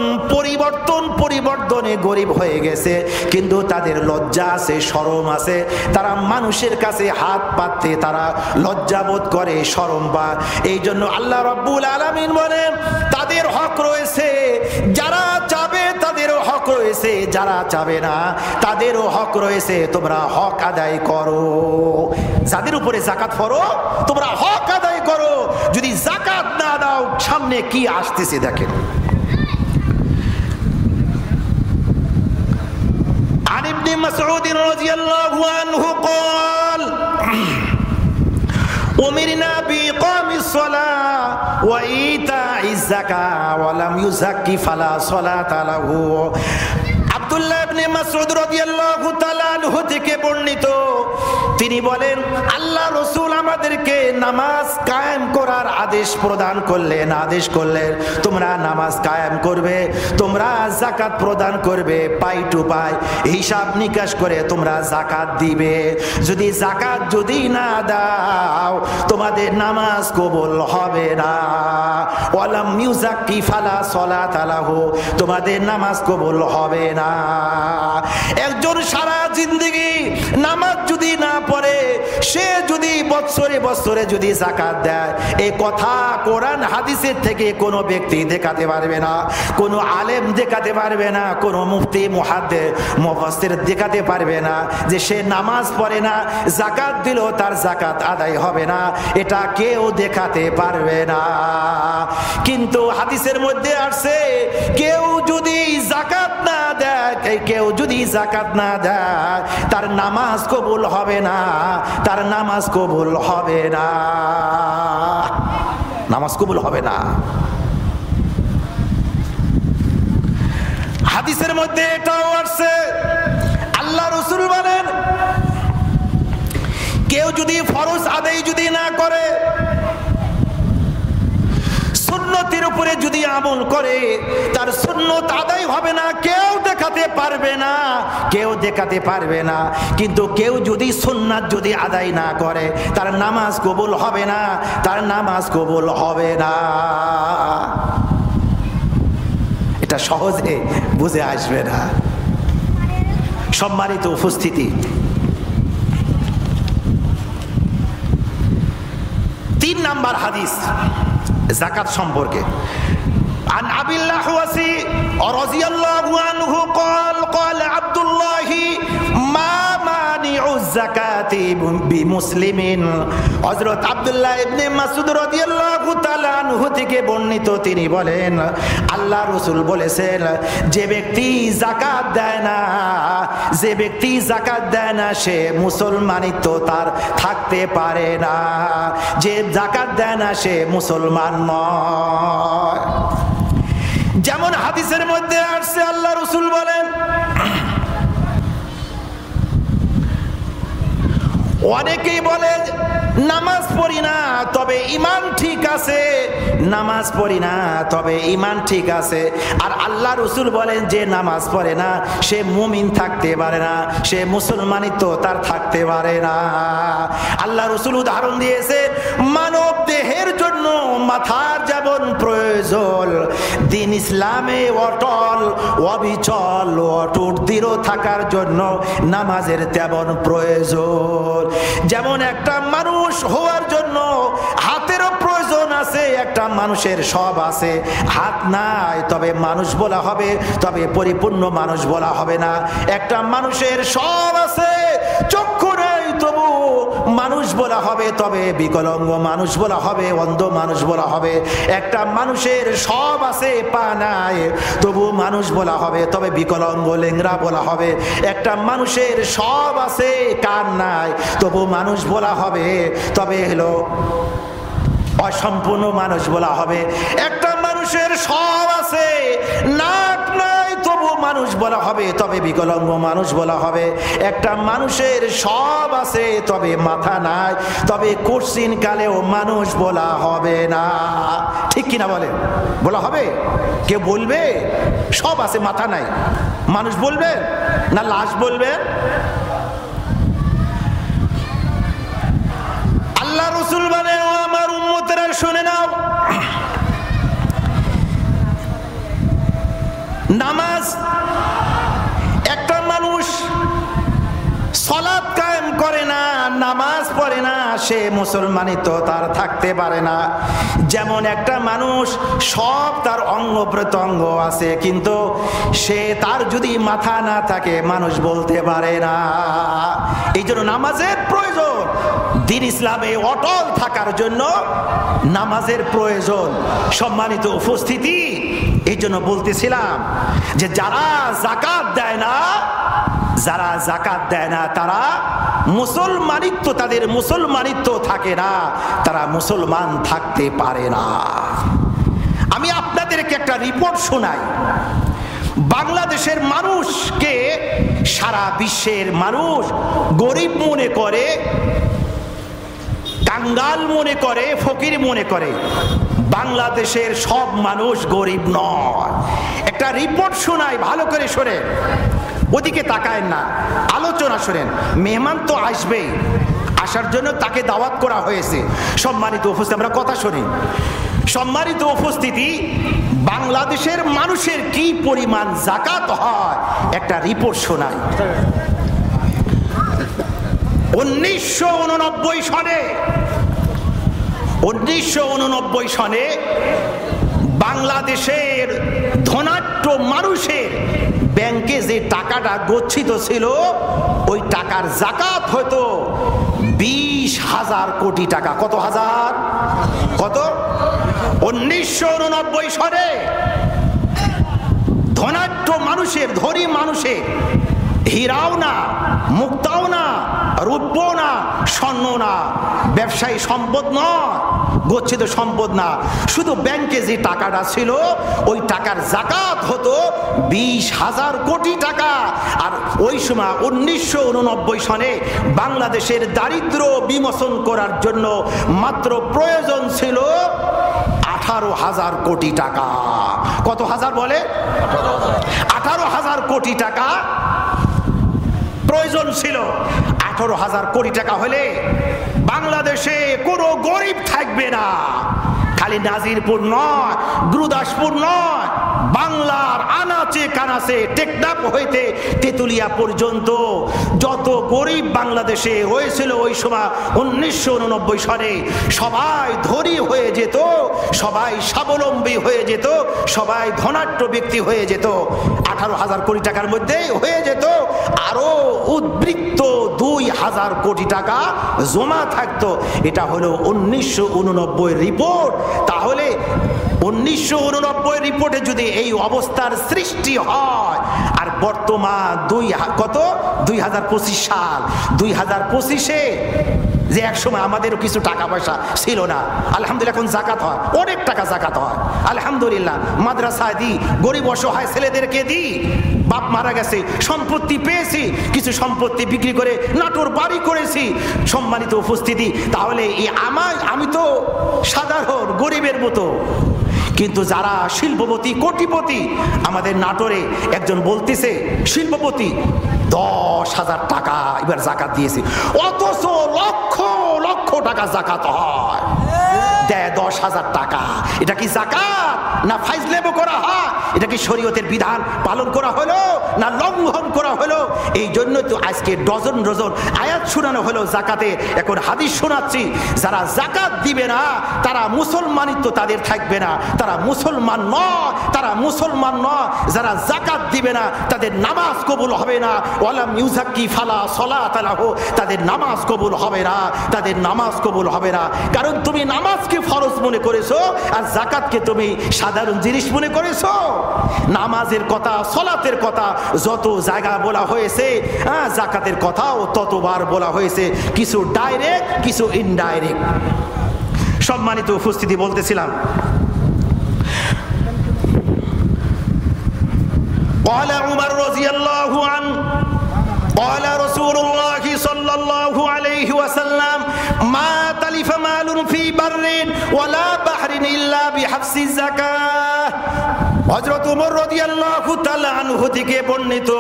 পরিবর্তনে গরিব হয়ে গেছে, কিন্তু তাদের লজ্জা আছে, শরম আছে। তারা মানুষের কাছে হাত পাততে তারা লজ্জাবোধ করে, শরম পায়। এই জন্য আল্লাহ রাব্বুল আলামিন বলেন তাদের হক রয়েছে, যারা চাবে তাদেরও হক রয়েছে, যারা চাবে না তাদেরও হক রয়েছে। তোমরা হক আদায় করো, যাদের উপরে যাকাত ফরজ তোমরা হক আদায় করো। যদি যাকাত না দাও সামনে কি আসতেছে দেখেন। عن ابن مسعود رضي الله عنه قال أمرنا بإقام الصلاة وإيتاء الزكاة ولم يزكي فلا صلاة له। আব্দুল্লাহ ইবনে মাসউদ রাদিয়াল্লাহু তাআলা আনহু থেকে বর্ণিত, তিনি বলেন আল্লাহ রাসূল আমাদেরকে নামাজ কায়েম করার আদেশ করলেন। তোমরা নামাজ কায়েম করবে, তোমরা যাকাত প্রদান করবে, পাই টু পাই হিসাব নিকাশ করে তোমরা যাকাত দিবে। যদি যাকাত যদি না দাও তোমাদের নামাজ কবুল হবে না। ওয়ালাম ইউযাক্কি ফালা সালাতা লাহু, তোমাদের নামাজ কবুল হবে না। একজন সারা জিন্দেগি নামাজ যদি না পড়ে, সে যদি বৎসরে যদি যাকাত দেয়, এই কথা কোরআন হাদিসের থেকে কোনো ব্যক্তি দেখাতে পারবে না, কোনো আলেম দেখাতে পারবে না, কোনো মুফতি মুহাদ্দিস মুফাসসির দেখাতে পারবে না যে সে নামাজ পড়ে না, যাকাত দিলেও তার যাকাত আদায় হবে না। এটা কেউ দেখাতে পারবে না। কিন্তু হাদিসের মধ্যে আসছে কেউ যদি যাকাত না দেয়, কেউ যদি যাকাত না দেয় তার নামাজ কবুল হবে না, তার নামাজ কবুল হবে না, নামাজ কবুল হবে না। হাদিসের মধ্যে এটাও আসছে, আল্লাহ রাসূল বলেন কেউ যদি ফরজ আদায় যদি না করে, সুন্নতের উপরে যদি আমল করে, তার সুন্নত আদায় হবে না, কেউ দেখাতে পারবে না। কিন্তু কেউ যদি সুন্নাত যদি আদায় না করে তার নামাজ কবুল হবে না, তার নামাজ কবুল হবে না। এটা সহজে বুঝে আসবে না। সম্মানিত উপস্থিতি, 3 নাম্বার হাদিস যাকাত সম্পর্কে। عن أبي الأحوص رضي الله عنه قال عبد الله ما مانع الزكاة بمسلم। হযরত আব্দুল্লাহ ইবনে মাসউদ রাদিয়াল্লাহু তাআলা আনহু থেকে বর্ণিত, তিনি বলেন আল্লাহ রাসূল বলেছেন যে ব্যক্তি যাকাত দেয় না সে মুসলমানিত্ব তার থাকতে পারে না, যে যাকাত দেয় না সে মুসলমান নয়। যেমন হাদিসের মধ্যে আসছে আল্লাহ রাসূল বলেন অনেকেই বলে নামাজ পড়ি না তবে ঈমান ঠিক আছে, নামাজ পড়ি না তবে ঈমান ঠিক আছে। আর আল্লাহ রাসূল বলেন যে নামাজ পড়ে না সে মুমিন থাকতে পারে না, সে মুসলমানিত্ব তার থাকতে পারে না। আল্লাহ রাসূল উদাহরণ দিয়েছে মানব দেহের জন্য মাথার যেমন প্রয়োজন, দিন ইসলামে অটল অবিচল অটুট দৃঢ় থাকার জন্য নামাজের তেমন প্রয়োজন। যেমন একটা মানুষ হওয়ার জন্য হাতেরও প্রয়োজন আছে, একটা মানুষের সব আছে, হাত নাই তবে মানুষ বলা হবে, তবে পরিপূর্ণ মানুষ বলা হবে না। একটা মানুষের সব আছে, চক্ষু নাই তবু মানুষ বলা হবে, তবে বিকলাঙ্গ মানুষ বলা হবে, অন্ধ মানুষ বলা হবে। একটা মানুষের সব আছে, পা নাই, তবু মানুষ বলা হবে, তবে বিকলাঙ্গ লেংরা বলা হবে। একটা মানুষের সব আছে, কান নাই, তবু মানুষ বলা হবে, তবে হলো অসম্পূর্ণ মানুষ বলা হবে। একটা মানুষের সব আছে, নাক নাই, তবু মানুষ বলা হবে, তবে বিকলাঙ্গ মানুষ বলা হবে। একটা মানুষের সব আছে, তবে মাথা নাই, তবে কোশ্চিন কালেও মানুষ বলা হবে না। ঠিক কিনা বলে? বলা হবে? কে বলবে? সব আছে, মাথা নাই, মানুষ বলবে না লাশ বলবে? আল্লাহ রসুল বলেন, ও আমার উম্মতেরা শুনে নাও, নামাজ, একটা মানুষ সালাত কায়েম করে না, নামাজ পড়ে না, সে মুসলমানিত্ব তার থাকতে পারে না। যেমন একটা মানুষ সব তার অঙ্গ প্রত্যঙ্গ আছে, কিন্তু সে তার যদি মাথা না থাকে মানুষ বলতে পারে না। এই জন্য নামাজের প্রয়োজন। দ্বীন ইসলামে অটল থাকার জন্য নামাজের প্রয়োজন। সম্মানিত উপস্থিতি, এই জন্য বলতেছিলাম যে যারা যাকাত দেয় না, যারা যাকাত দেয় না তারা মুসলমানিত্ব, তাদের মুসলমানিত্ব থাকে না, তারা মুসলমান থাকতে পারে না। আমি আপনাদেরকে একটা রিপোর্ট শোনাই। বাংলাদেশের মানুষকে সারা বিশ্বের মানুষ গরিব মনে করে, কাঙ্গাল মনে করে, ফকির মনে করে। বাংলাদেশের সব মানুষ গরিব নয়। একটা রিপোর্ট শোনাই, ভালো করে শোনেন, ওদিকে তাকায় না, আলোচনা শোনেন। মেহমান তো আসবেই, আসার জন্য তাকে দাওয়াত করা হয়েছে। সম্মানিত উপস্থিতি, আমরা কথা শুনি। সম্মানিত উপস্থিতি, বাংলাদেশের মানুষের কি পরিমাণ যাকাত হয় একটা রিপোর্ট শোনাই। 1989 সনে বাংলাদেশের ধনাঢ্য মানুষের ব্যাংকে যে টাকাটা গচ্ছিত ছিল, ওই টাকার যাকাত হতো 20,000 কোটি টাকা। কত হাজার? কত? 1989 সনে ধনাঢ্য মানুষের, ধনী মানুষের, হীরাও না, মুক্তাও না, রূপ্য না, স্বর্ণ না, ব্যবসায়ী সম্পদ নয়, গচ্ছিত সম্পদ না, শুধু ব্যাংকে যে টাকাটা ছিল ওই টাকার যাকাত হতো 20,000 কোটি টাকা। আর ওই সময় 1989 সনে বাংলাদেশের দারিদ্র বিমোচন করার জন্য মাত্র প্রয়োজন ছিল 18,000 কোটি টাকা। কত হাজার বলে? 18,000 কোটি টাকা প্রয়োজন ছিল। 18,000 কোটি টাকা হলে বাংলাদেশে কোনো গরিব থাকবে না। খালি নাজিরপুর নয়, গুরুদাসপুর নয়, বাংলার আনাচে কানাচে, টেকনাফ হইতে তেতুলিয়া পর্যন্ত যত গরিব বাংলাদেশে হয়েছিল ওই সময় 1989 সনে, সবাই ধনী হয়ে যেত, সবাই স্বাবলম্বী হয়ে যেত, সবাই ধনাঢ্য ব্যক্তি হয়ে যেত। 18,000 কোটি টাকার মধ্যে হয়ে যেত আরো উদ্বৃত্ত 2,000 কোটি টাকা জমা থাকতো। এটা হলো 1989 রিপোর্ট। তাহলে 1989 রিপোর্টে যদি এই অবস্থার সৃষ্টি হয়, আর বর্তমান 2025 সাল, 2025-এ যে একসময় আমাদেরও কিছু টাকা পয়সা ছিল না, আলহামদুলিল্লাহ এখন যাকাত হয়, অনেক টাকা যাকাত হয় আলহামদুলিল্লাহ। মাদ্রাসায় দিই, গরিব অসহায় ছেলেদেরকে দিই। বাপ মারা গেছে, সম্পত্তি পেয়েছি, কিছু সম্পত্তি বিক্রি করে নাটোর বাড়ি করেছি। সম্মানিত উপস্থিতি, তাহলে আমি তো সাধারণ গরিবের মতো, কিন্তু যারা শিল্পপতি, কোটিপতি, আমাদের নাটোরে একজন বলতেছে শিল্পপতি 10,000 টাকা এবার যাকাত দিয়েছে, অথচ লক্ষ লক্ষ টাকা যাকাত হয়। দেয় 10,000 টাকা। এটা কি যাকাত না ফাইজলেমো করা হয়? এটা কি শরীয়তের বিধান পালন করা হলো না লঙ্ঘন করা হলো? এই জন্য তো আজকে ডজন ডজন আয়াত শোনানো হলো যাকাতে। এখন হাদিস শোনাচ্ছি, যারা যাকাত দিবে না তারা মুসলমানিত্ব তাদের থাকবে না, তারা মুসলমান নয়, তারা মুসলমান নয়। যারা যাকাত দিবে না তাদের নামাজ কবুল হবে না। ওয়ালাম ইউজাক্কি ফালা সলাত লাহু, তাদের নামাজ কবুল হবে না, তাদের নামাজ কবুল হবে না। কারণ তুমি নামাজকে ফরজ মনে করেছো আর যাকাতকে তুমি সাধারণ জিনিস মনে করেছো। নামাজের কথা, সলাতের কথা যত জায়গা বলা হয়েছে, যাকাতের কথাও ততবার বলা হয়েছে, কিছু ডাইরেক্ট কিছু ইনডাইরেক্ট। সম্মানিত উপস্থিতি, বলতেছিলাম قال عمر رضي الله عنه قال رسول الله صلى الله عليه وسلم ما تلف مال في بر ولا بحر إلا بحبس الزكاة। হযরত ওমর রাদিয়াল্লাহু তাআলা আনহু থেকে বর্ণিত,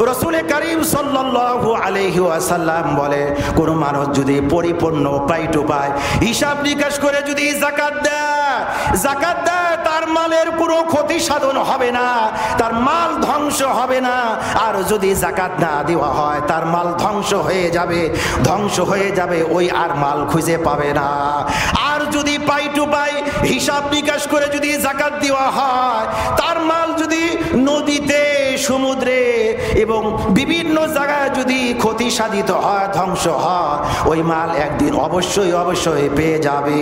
রাসূল করিম সাল্লাল্লাহু আলাইহি ওয়াসাল্লাম বলে, কোন মানুষ যদি পরিপূর্ণ পাই টু পাই হিসাব নিকাশ করে যদি যাকাত দেয় তার মালের কোনো ক্ষতি সাধন হবে না, তার মাল ধ্বংস হবে না। আর যদি যাকাত না দেওয়া হয় তার মাল ধ্বংস হয়ে যাবে, ওই আর মাল খুঁজে পাবে না। আর যদি পাই টু পাই হিসাব নিকাশ করে যদি যাকাত দেওয়া হয়, তার মাল যদি নদীতে, সমুদ্রে এবং বিভিন্ন জায়গায় যদি ক্ষতি সাধিত হয়, ধ্বংস হয়, ওই মাল একদিন অবশ্যই পেয়ে যাবে।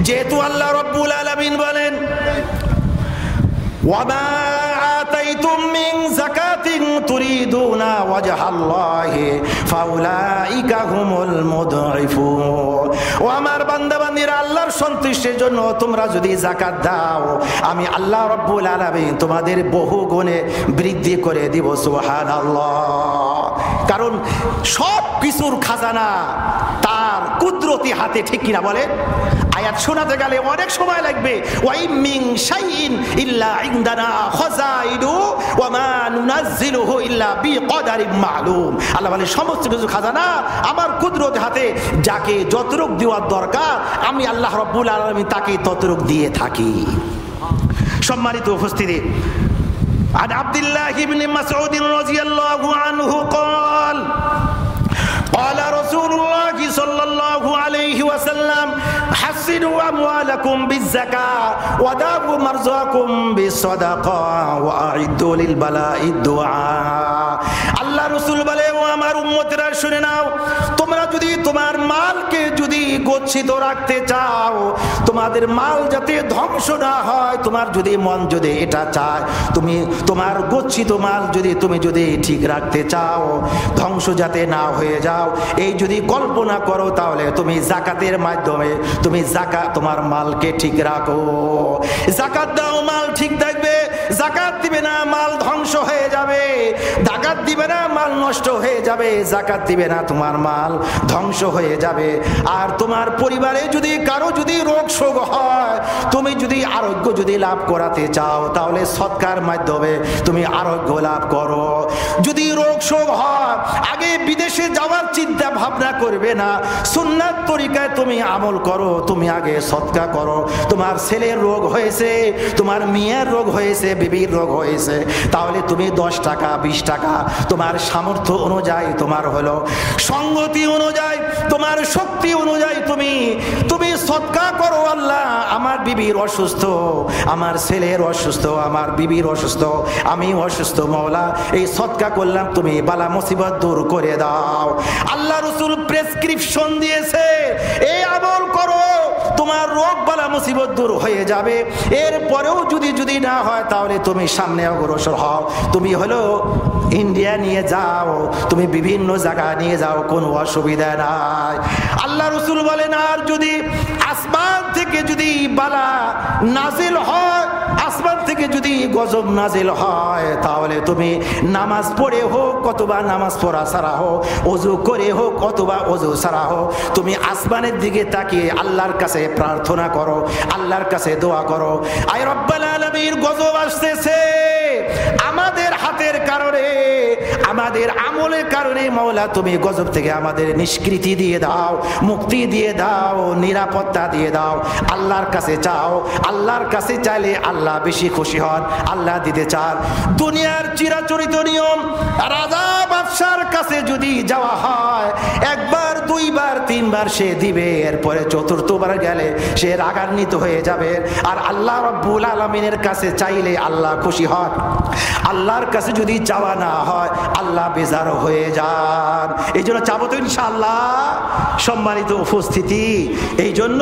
যেহেতু আল্লাহ রাব্বুল আলামিন বলেন, ওয়ামা আতাইতুম মিন যাকাতিন তুরিদুনা ওয়াজহাল্লাহি ফাউলাইকা হুমুল মুদঈফুন। ও আমার বান্দাবান্দীরা, আল্লাহর সন্তুষ্টির জন্য তোমরা যদি যাকাত দাও, আমি আল্লাহ রাব্বুল আলামিন তোমাদের বহু গুণে বৃদ্ধি করে দিব। সুবহানাল্লাহ। কারণ সব কিছুর খাজানা তার কুদরতি হাতে, ঠিক কিনা বলে? আয়াত শোনাতে গেলে অনেক সময় লাগবে। ওয়াই মিন শাইইন ইল্লা ইনদানা খাযাইনু ওয়া মা নুনাজ্জিলুহু ইল্লা বিকদারিন মা'লুম। আল্লাহ বলে, সমস্ত কিছু খাজানা আমার কুদরতি হাতে, যাকে যতটুক দেওয়ার দরকার আমি আল্লাহ রাব্বুল আলামিন তাকে ততটুক দিয়ে থাকি। সম্মানিত উপস্থিতি, عن عبد الله بن مسعود رضي الله عنه قال قال رسول الله صلى الله عليه وسلم حسنوا أموالكم بالزكاة وداووا مرضاكم بالصدقة وأعدوا للبلاء الدعاء। আল্লাহ রাসূল বলে, ও আমার উম্মতেরা শুনে নাও, তোমরা যদি তোমার মালকে যদি গচ্ছিত রাখতে চাও, তোমাদের মাল যাতে ধ্বংস না হয়, তোমার যদি মন যদি এটা চায়, তুমি তোমার গচ্ছিত মাল তুমি যদি ঠিক রাখতে চাও, ধ্বংস যাতে না হয়ে যাও, এই যদি কল্পনা করো, তাহলে তুমি যাকাতের মাধ্যমে তুমি তোমার মালকে ঠিক রাখো। যাকাত দাও, মাল ঠিক থাকবে। যাকাত দিবে না, মাল ধ্বংস হয়ে যাবে। যাকাত দিবে না, মাল নষ্ট হয়ে যাবে। যাকাত দিবে না, তোমার মাল ধ্বংস হয়ে যাবে। আর তোমার পরিবারে যদি কারো যদি রোগ শোক হয়, তুমি যদি আরোগ্য যদি লাভ করাতে চাও, তাহলে সদকার মাধ্যমে তুমি আরোগ্য লাভ করো। যদি রোগ শোক হয়, আগে বিদেশে যাওয়ার চিন্তা ভাবনা করবে না, সুন্নাত তরিকায় তুমি আমল করো। তুমি আগে সদকা করো। তোমার ছেলের রোগ হয়েছে, তোমার মেয়ের রোগ হয়েছে, বিবির রোগ হয়েছে, তাহলে তুমি 10 টাকা 20 টাকা তোমার সামর্থ্য অনুযায়ী, তোমার হলো সঙ্গতি অনুযায়ী, তোমার শক্তি অনুযায়ী তুমি সদকা করো। আল্লাহ, আমার বিবির অসুস্থ, আমার ছেলের অসুস্থ, আমার বিবির অসুস্থ, আমি অসুস্থ, মওলা এই সদকা করলাম, তুমি বালা মুসিবত দূর করে দাও। আল্লাহ রাসূল প্রেসক্রিপশন দিয়েছে, এই আমল করো, তোমার রোগ বালা মুসিবত দূর হয়ে যাবে। এরপরেও যদি না হয়, তাহলে তুমি সামনে অগ্রসর হও। তুমি হলো ইন্ডিয়া নিয়ে যাও, তুমি বিভিন্ন জায়গায় নিয়ে যাও, কোনো অসুবিধা নাই। আল্লাহ রাসূল বলেন, আর যদি আসমান থেকে যদি বালা নাজিল হয়, আসমান থেকে যদি গজব নাজিল হয়, তাহলে তুমি নামাজ পড়ে হোক অথবা নামাজ পড়া ছাড়া হোক, ওযু করে হোক অথবা ওযু ছাড়া হোক, তুমি আসমানের দিকে তাকিয়ে আল্লাহর কাছে প্রার্থনা করো, আল্লাহর কাছে দোয়া করো, আয় রব্বুল আলামিন, গজব আসতেছে, আমাদের হাতের কারণে আমাদের আমল আমলের কারণে মাওলা তুমি গজব থেকে আমাদের নিষ্কৃতি দিয়ে দাও, মুক্তি দিয়ে দাও, নিরাপত্তা দিয়ে দাও। আল্লাহর কাছে চাও, আল্লাহর কাছে চাইলে আল্লাহ বেশি খুশি হন, আল্লাহ দিতে চান। দুনিয়ার চিরাচরিত নিয়ম, রাজা বাদশার কাছে যদি যাওয়া হয় একবার দুইবার তিনবার সে দিবে, এরপরে চতুর্থবার গেলে সে রাগান্বিত হয়ে যাবে। আর আল্লাহ রাব্বুল আলামিনের কাছে চাইলে আল্লাহ খুশি হন। আল্লাহর কাছে যদি চাওয়া না হয় আল্লাহ বেজার হয়ে যান। এই জন্য চাবো তো ইনশাআল্লাহ। সম্মানিত উপস্থিতি, এই জন্য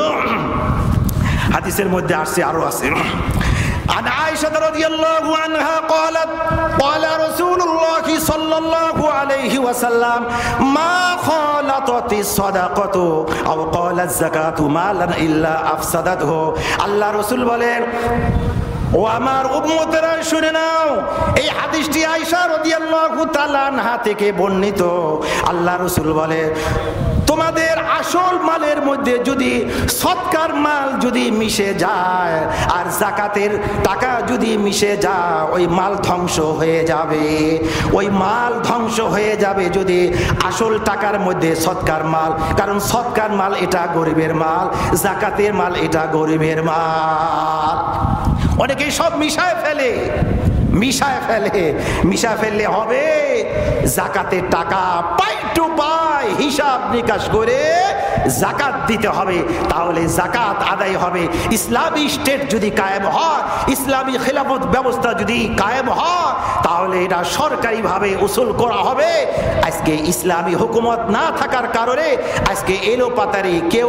হাদিসের মধ্যে আসছে, আরো আছে। عن عائشة رضي الله عنها قالت قال رسول الله صلى الله عليه وسلم ما خالطت الصدقة أو قال الزكاة مالا إلا أفسدته। আল্লাহ রাসূল বলেন, ও আমার উম্মতেরা শুনে নাও, এই হাদিসটি আয়েশা রাদিয়াল্লাহু তাআলা আনহা থেকে বর্ণিত। আল্লাহ রাসূল বলে, তোমাদের আসল মালের মধ্যে যদি সদকার মাল যদি মিশে যায় আর যাকাতের টাকা যদি মিশে যায়, ওই মাল ধ্বংস হয়ে যাবে। ওই মাল ধ্বংস হয়ে যাবে যদি আসল টাকার মধ্যে সদকার মাল, কারণ সদকার মাল এটা গরিবের মাল, যাকাতের মাল এটা গরিবের মাল। অনেকেই সব মিশায় ফেলে, মিশায় ফেললে হবে যাকাতের টাকা পাই টু পাই হিসাব নিকাশ করে যাকাত দিতে হবে, তাহলে যাকাত আদায় হবে। ইসলামী স্টেট যদি কায়েম হয়, ইসলামী খেলাফত ব্যবস্থা যদি কায়েম হয়, তাহলে এটা সরকারিভাবে উসুল করা হবে। আজকে ইসলামী হুকুমত না থাকার কারণে আজকে এলো পাতারি কেউ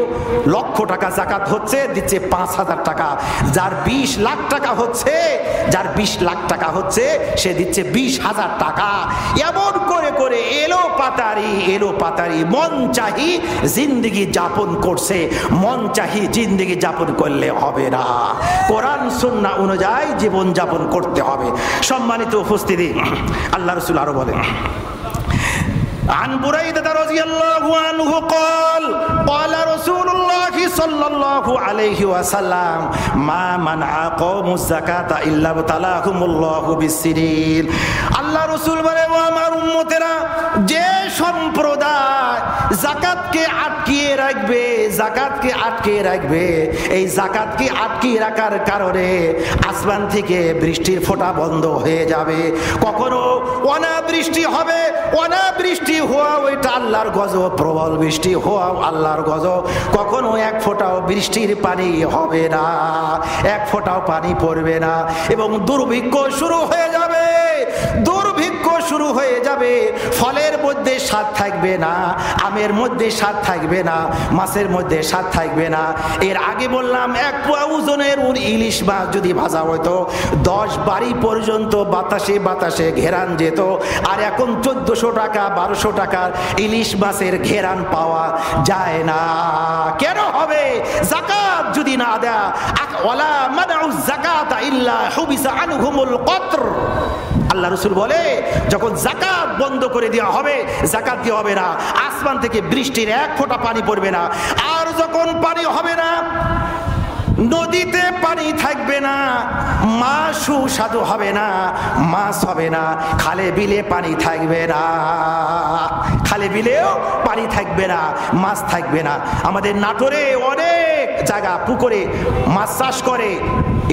লক্ষ টাকা যাকাত হচ্ছে, দিচ্ছে 5,000 টাকা। যার 20 লাখ টাকা হচ্ছে, যার 20 লাখ টাকা হচ্ছে, সে দিচ্ছে 20,000 টাকা। এমন করে করে এলো পাতারি মন চাহি জিন্দেগি যাপন করছে। মন চাহি জিন্দেগি যাপন করলে হবে না, কোরআন সুন্নাহ অনুযায়ী জীবন যাপন করতে হবে। সম্মানিত উপস্থিতি, আল্লাহ রাসূল আরো বলেন, عن بريدة رضي الله عنه قال قال رسول الله صلى الله عليه وسلم ما منع قوم الزكاة إلا ابتلاهم الله بالسنين। আল্লাহ রাসূল বলে, ও আমার উম্মতেরা, যে সম্প্রদায় যাকাতকে আটকিয়ে রাখবে, যাকাতকে আটকিয়ে রাখবে, এই যাকাতকে আটকিয়ে রাখার কারণে আসমান থেকে বৃষ্টির ফোঁটা বন্ধ হয়ে যাবে। কখনো অনাবৃষ্টি হবে, অনাবৃষ্টি হওয়া ওইটা আল্লাহর গজব, প্রবল বৃষ্টি হওয়া আল্লাহর গজব। কখনো এক ফোঁটাও বৃষ্টির পানি হবে না, এক ফোঁটাও পানি পড়বে না, এবং দুর্ভিক্ষ শুরু হয়ে যাবে, দুর্ভিক্ষ শুরু হয়ে যাবে। ফলের মধ্যে স্বাদ থাকবে না, আমের মধ্যে স্বাদ থাকবে না, মাছের মধ্যে স্বাদ থাকবে না। এর আগে বললাম 1 পোয়া ওজনের ইলিশ মাছ যদি ভাজা হতো 10 বাড়ি পর্যন্ত বাতাসে বাতাসে ঘেরান যেত। আর এখন 1400 টাকা 1200 টাকার ইলিশ মাছের ঘেরান পাওয়া যায় না। কেন হবে? যাকাত যদি না দেয়া, ওয়ালা মানউ যাকাতা ইল্লা হুবিসা আনহুমুল কতর। আল্লাহ রাসূল বলে, যখন যাকাত বন্ধ করে দেওয়া হবে, যাকাত দেওয়া হবে না, আসমান থেকে বৃষ্টির 1 ফোঁটা পানি পড়বে না। আর যখন পানি হবে না, নদীতে পানি থাকবে না, মাছ সুস্বাদু হবে না, মাছ হবে না, খালে বিলে পানি থাকবে না, খালে বিলেও পানি থাকবে না, মাছ থাকবে না। আমাদের নাটোরে অনেক জায়গা পুকুরে মাছ চাষ করে,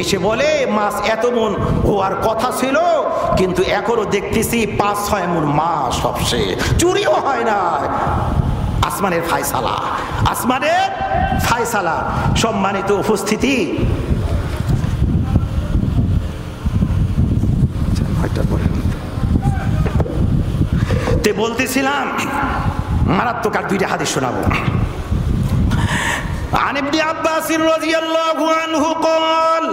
এসে বলে মাছ এত মন হওয়ার কথা ছিল, কিন্তু এখনো দেখতেছি 5-6 মন মাছ সবসে চুরিও হয় না। আসমানের ফায়সালা, আসমানের ফায়সালা। সম্মানিত উপস্থিতি, তে বলতেছিলাম মারাত্মক আর 2টা হাদিস শোনাবো। عن ابن عباس رضي الله عنه قال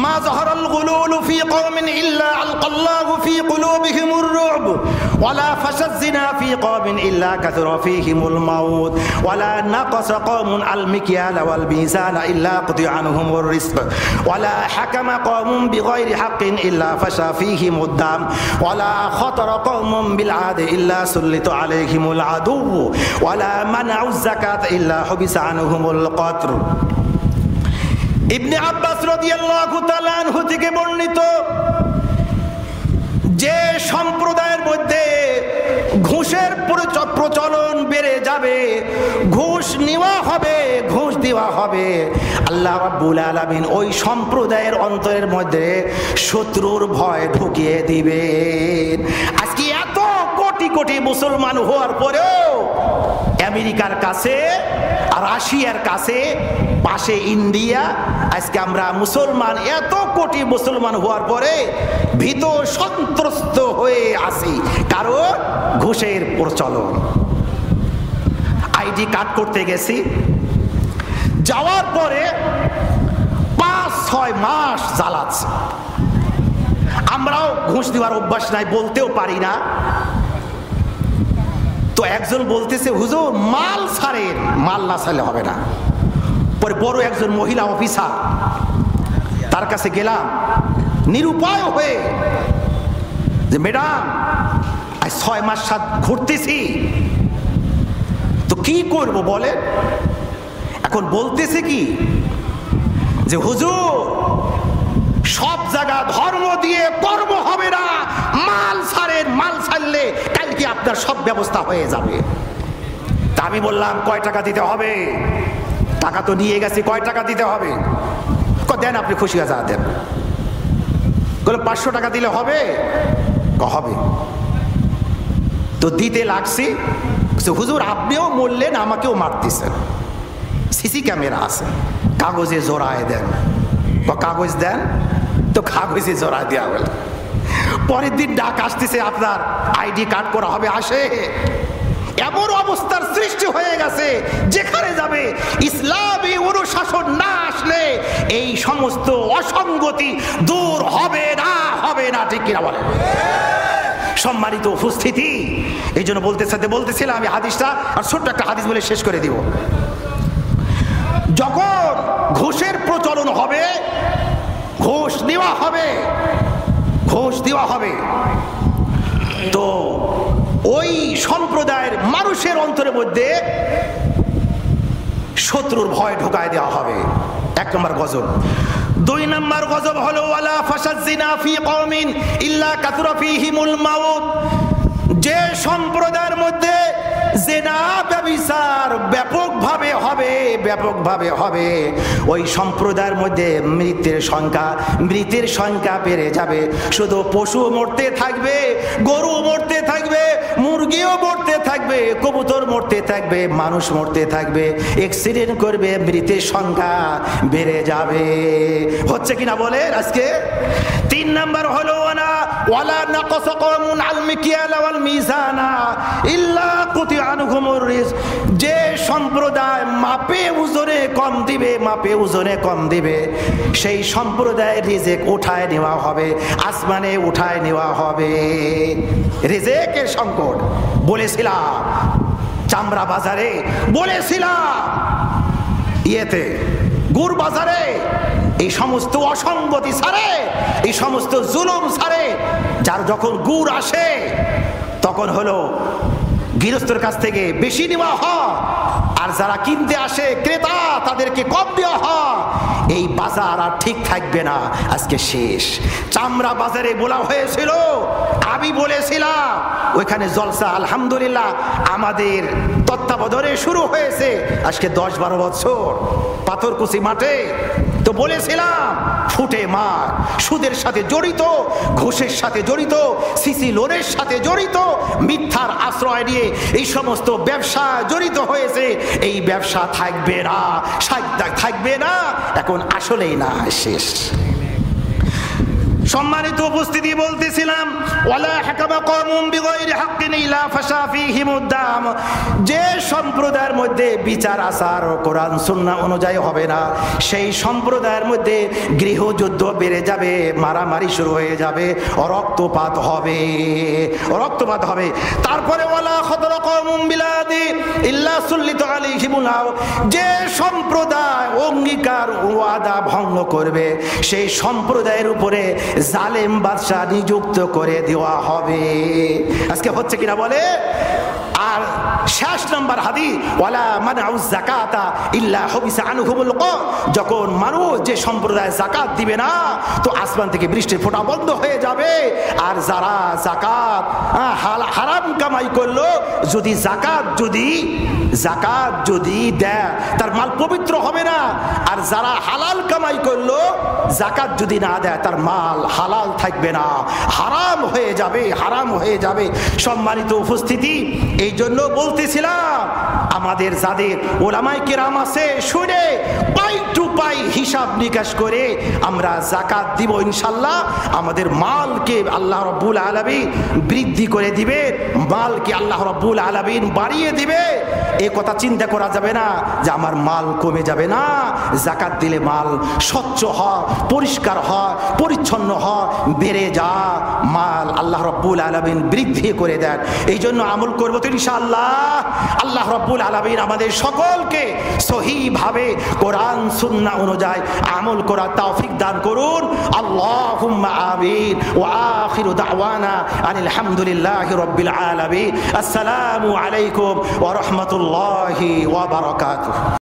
ما ظهر الغلول في قوم إلا ألقى الله في قلوبهم الرعب ولا فشى الزنا في قوم إلا كثر فيهم الموت ولا نقص قوم المكيال والميزان إلا قطع عنهم الرزق ولا حكم قوم بغير حق إلا فشى فيهم الدم ولا خطر قوم بالعاد إلا سلط عليهم العدو ولا منعوا الزكاة إلا حبس عنهم القطر। ইবনে আব্বাস রাদিয়াল্লাহু তাআলা আনহু থেকে বর্ণিত, যে সম্প্রদায়ের মধ্যে ঘুষের প্রচলন বেড়ে যাবে, ঘুষ নেওয়া হবে, ঘুষ দেওয়া হবে। আল্লাহ রাব্বুল আলামিন ওই সম্প্রদায়ের অন্তরের মধ্যে শত্রুর ভয় ঢুকিয়ে দিবেন। আজকে এত কোটি কোটি মুসলমান হওয়ার পরেও আমেরিকার কাছে, রাশিয়ার কাছে, পাশে ইন্ডিয়া, আজকে আমরা মুসলমান এত কোটি মুসলমান হওয়ার পরে ভীত সন্ত্রস্ত হয়ে আসি, কারণ ঘুষের প্রচলন। আইডি কার্ড করতে গেছি, যাওয়ার পরে 5-6 মাস জ্বালাচ্ছে। আমরাও ঘুষ দেওয়ার অভ্যাস নাই, বলতেও পারি না। তো একজন বলতেছে, হুজুর মাল ছাড়েন, মাল না ছাড়লে হবে না। পরে বড় একজন মহিলা অফিসার, তার কাছে গেলাম নিরুপায় হয়ে, যে ম্যাডাম আজ 6 মাস সাথে ঘুরতেছি, তো কি করব বলে? এখন বলতেছে কি যে হুজুর সব জায়গা ধর্ম দিয়ে কর্ম হবে না, মাল ছাড়েন, মাল ছাড়লে কালকে আপনার সব ব্যবস্থা হয়ে যাবে। তা আমি বললাম কয় টাকা দিতে হবে? টাকা তো নিয়ে গেছি, কয় টাকা দিতে হবে? দেন আপনি খুশি আছে দেন। 500 টাকা দিলে হবে? হবে। তো দিতে লাগছি। হুজুর আপনিও মরলেন, আমাকেও মারতেছেন, সিসি ক্যামেরা আছে, কাগজে জোড়ায় দেন। কাগজ দেন, তো কাগজে জোড়া দেওয়া হল। পরের দিন ডাক আসতেছে, আপনার আইডি কার্ড করা হবে, আসে। এমন অবস্থার সৃষ্টি হয়ে গেছে, যেখানে যাবে ইসলামী অনুশাসন না আসলে এই সমস্ত অসঙ্গতি দূর হবে না, হবে না। ঠিক কিনা বলে? সম্মানিত উপস্থিতি, এই জন্য বলতেছিলাম আমি হাদিসটা, আর ছোট্ট একটা হাদিস বলে শেষ করে দিব। যখন ঘুষের প্রচলন হবে, ঘুষ দেওয়া হবে, ঘুষ দেওয়া হবে, তো ওই সম্প্রদায়ের মানুষের অন্তরের মধ্যে শত্রুর ভয় ঢুকায় দেওয়া হবে। 1 নম্বর গজব। 2 নম্বর গজব হলো ওয়ালা ফাসাজ্জিনা ফি কওমিন ইল্লা কাতুরা ফীহিমুল মাউত। যে সম্প্রদায়ের মধ্যে জিনা ব্যভিচার ব্যাপকভাবে হবে, ওই সম্প্রদায়ের মধ্যে মৃতের সংখ্যা বেড়ে যাবে। শুধু পশু মরতে থাকবে, গরু মরতে থাকবে, মুরগিও মরতে থাকবে, কবুতর মরতে থাকবে, মানুষ মরতে থাকবে, অ্যাক্সিডেন্ট করবে, মৃতের সংখ্যা বেড়ে যাবে। হচ্ছে কিনা বলে আজকে? 3 নম্বর হলো ওয়ালা নাকাসা কওমুন আল মিকিয়াল ওয়াল মিজানা ইল্লা কুতিয়া আনহুমুর রিজক। যে সম্প্রদায় মাপে ওজনে কম দিবে, সেই সম্প্রদায়ের রিজিক উঠায় নেওয়া হবে, আসমানে উঠায় নেওয়া হবে। রিজিকের সংকট বলেছিলাম চামড়া বাজারে, বলেছিলাম ইয়েতে গুড় বাজারে, এই সমস্ত অসঙ্গতি ছাড়ে, এই সমস্ত জুলুম ছাড়ে। যার যখন গুড় আসে তখন হলো গৃহস্থের কাছ থেকে বেশি নেওয়া হয়, আর যারা কিনতে আসে ক্রেতা তাদেরকে কম দেওয়া হয়। এই বাজার আর ঠিক থাকবে না, আজকে শেষ। চামড়া বাজারে বলা হয়েছিল, আমি বলেছিলাম ওইখানে জলসা আলহামদুলিল্লাহ আমাদের তত্ত্বাবধানে শুরু হয়েছে আজকে 10-12 বছর পাথরকুচি মাঠে। তো বলেছিলাম ফুটে মার সুদের সাথে জড়িত, ঘুষের সাথে জড়িত, সিসি লোনের সাথে জড়িত, মিথ্যার আশ্রয় নিয়ে এই সমস্ত ব্যবসা জড়িত হয়েছে। এই ব্যবসা থাকবে না, থাকবে না, এখন আসলেই না, শেষ। সম্মানিত উপস্থিতি, বলতেছিলাম ওয়ালা হাকামা কওমুন বিগাইরি হাক্কিন ইলা ফাশা ফীহিমুদ দাম। যে সম্প্রদায়ের মধ্যে বিচার আচার কোরআন সুন্নাহ অনুযায়ী হবে না, সেই সম্প্রদায়ের মধ্যে গৃহযুদ্ধ বেড়ে যাবে, মারামারি শুরু হয়ে যাবে, রক্তপাত হবে। তারপরে ওয়ালা খাদরা কওমুন বিলাদি ইল্লা সুল্লিতু আলাইহিমুল নার। যে সম্প্রদায় অঙ্গীকার ওয়াদা ভঙ্গ করবে, সেই সম্প্রদায়ের উপরে জালেম বাদশা নিযুক্ত করে দেওয়া হবে। আজকে হচ্ছে কিনা বলে? আর শেষ নাম্বার হাদিস, ওয়ালা মানউজ যাকাতা ইল্লা হুবিসা আনহুমুল ক, যখন মানুষ যে সম্প্রদায় যাকাত দিবে না তো আসমান থেকে বৃষ্টির ফোঁটা বন্ধ হয়ে যাবে। আর যারা যাকাত হারাম কামাই করলো, যদি যাকাত যদি দেয় তার মাল পবিত্র হবে না। আর যারা হালাল কামাই করলো, যাকাত যদি না দেয় তার মাল হালাল থাকবে না, হারাম হয়ে যাবে, হারাম হয়ে যাবে। সম্মানিত উপস্থিতি, এই জন্য বলতেছিলাম আমাদের যাদের ওলামায়ে কেরাম আছে, শুনে পাই টু পাই হিসাব নিকাশ করে আমরা যাকাত দিব ইনশাআল্লাহ। আমাদের মালকে আল্লাহ রাব্বুল আলামিন বৃদ্ধি করে দিবে, মালকে আল্লাহ রাব্বুল আলামিন বাড়িয়ে দিবে। এই কথা চিন্তা করা যাবে না যে আমার মাল কমে যাবে না। যাকাত দিলে মাল স্বচ্ছ হয়, পরিষ্কার হয়, পরিচ্ছন্ন হয়, বেড়ে যা মাল আল্লাহ রাব্বুল আলামিন বৃদ্ধি করে দেন। এই জন্য আমল করবো তো ইনশাআল্লাহ। আল্লাহ রাব্বুল আলামিন আমাদের সকলকে সহিভাবে কোরআন সুন্নাহ অনুযায়ী আমল করার তৌফিক দান করুন। আল্লাহুম্মা আমিন। ওয়া আখিরু দাওয়ানা আনিল হামদুলিল্লাহি রাব্বিল আলামিন। আসসালামু আলাইকুম ওয়া রাহমাতুল্লাহি ওয়া বারাকাতুহু।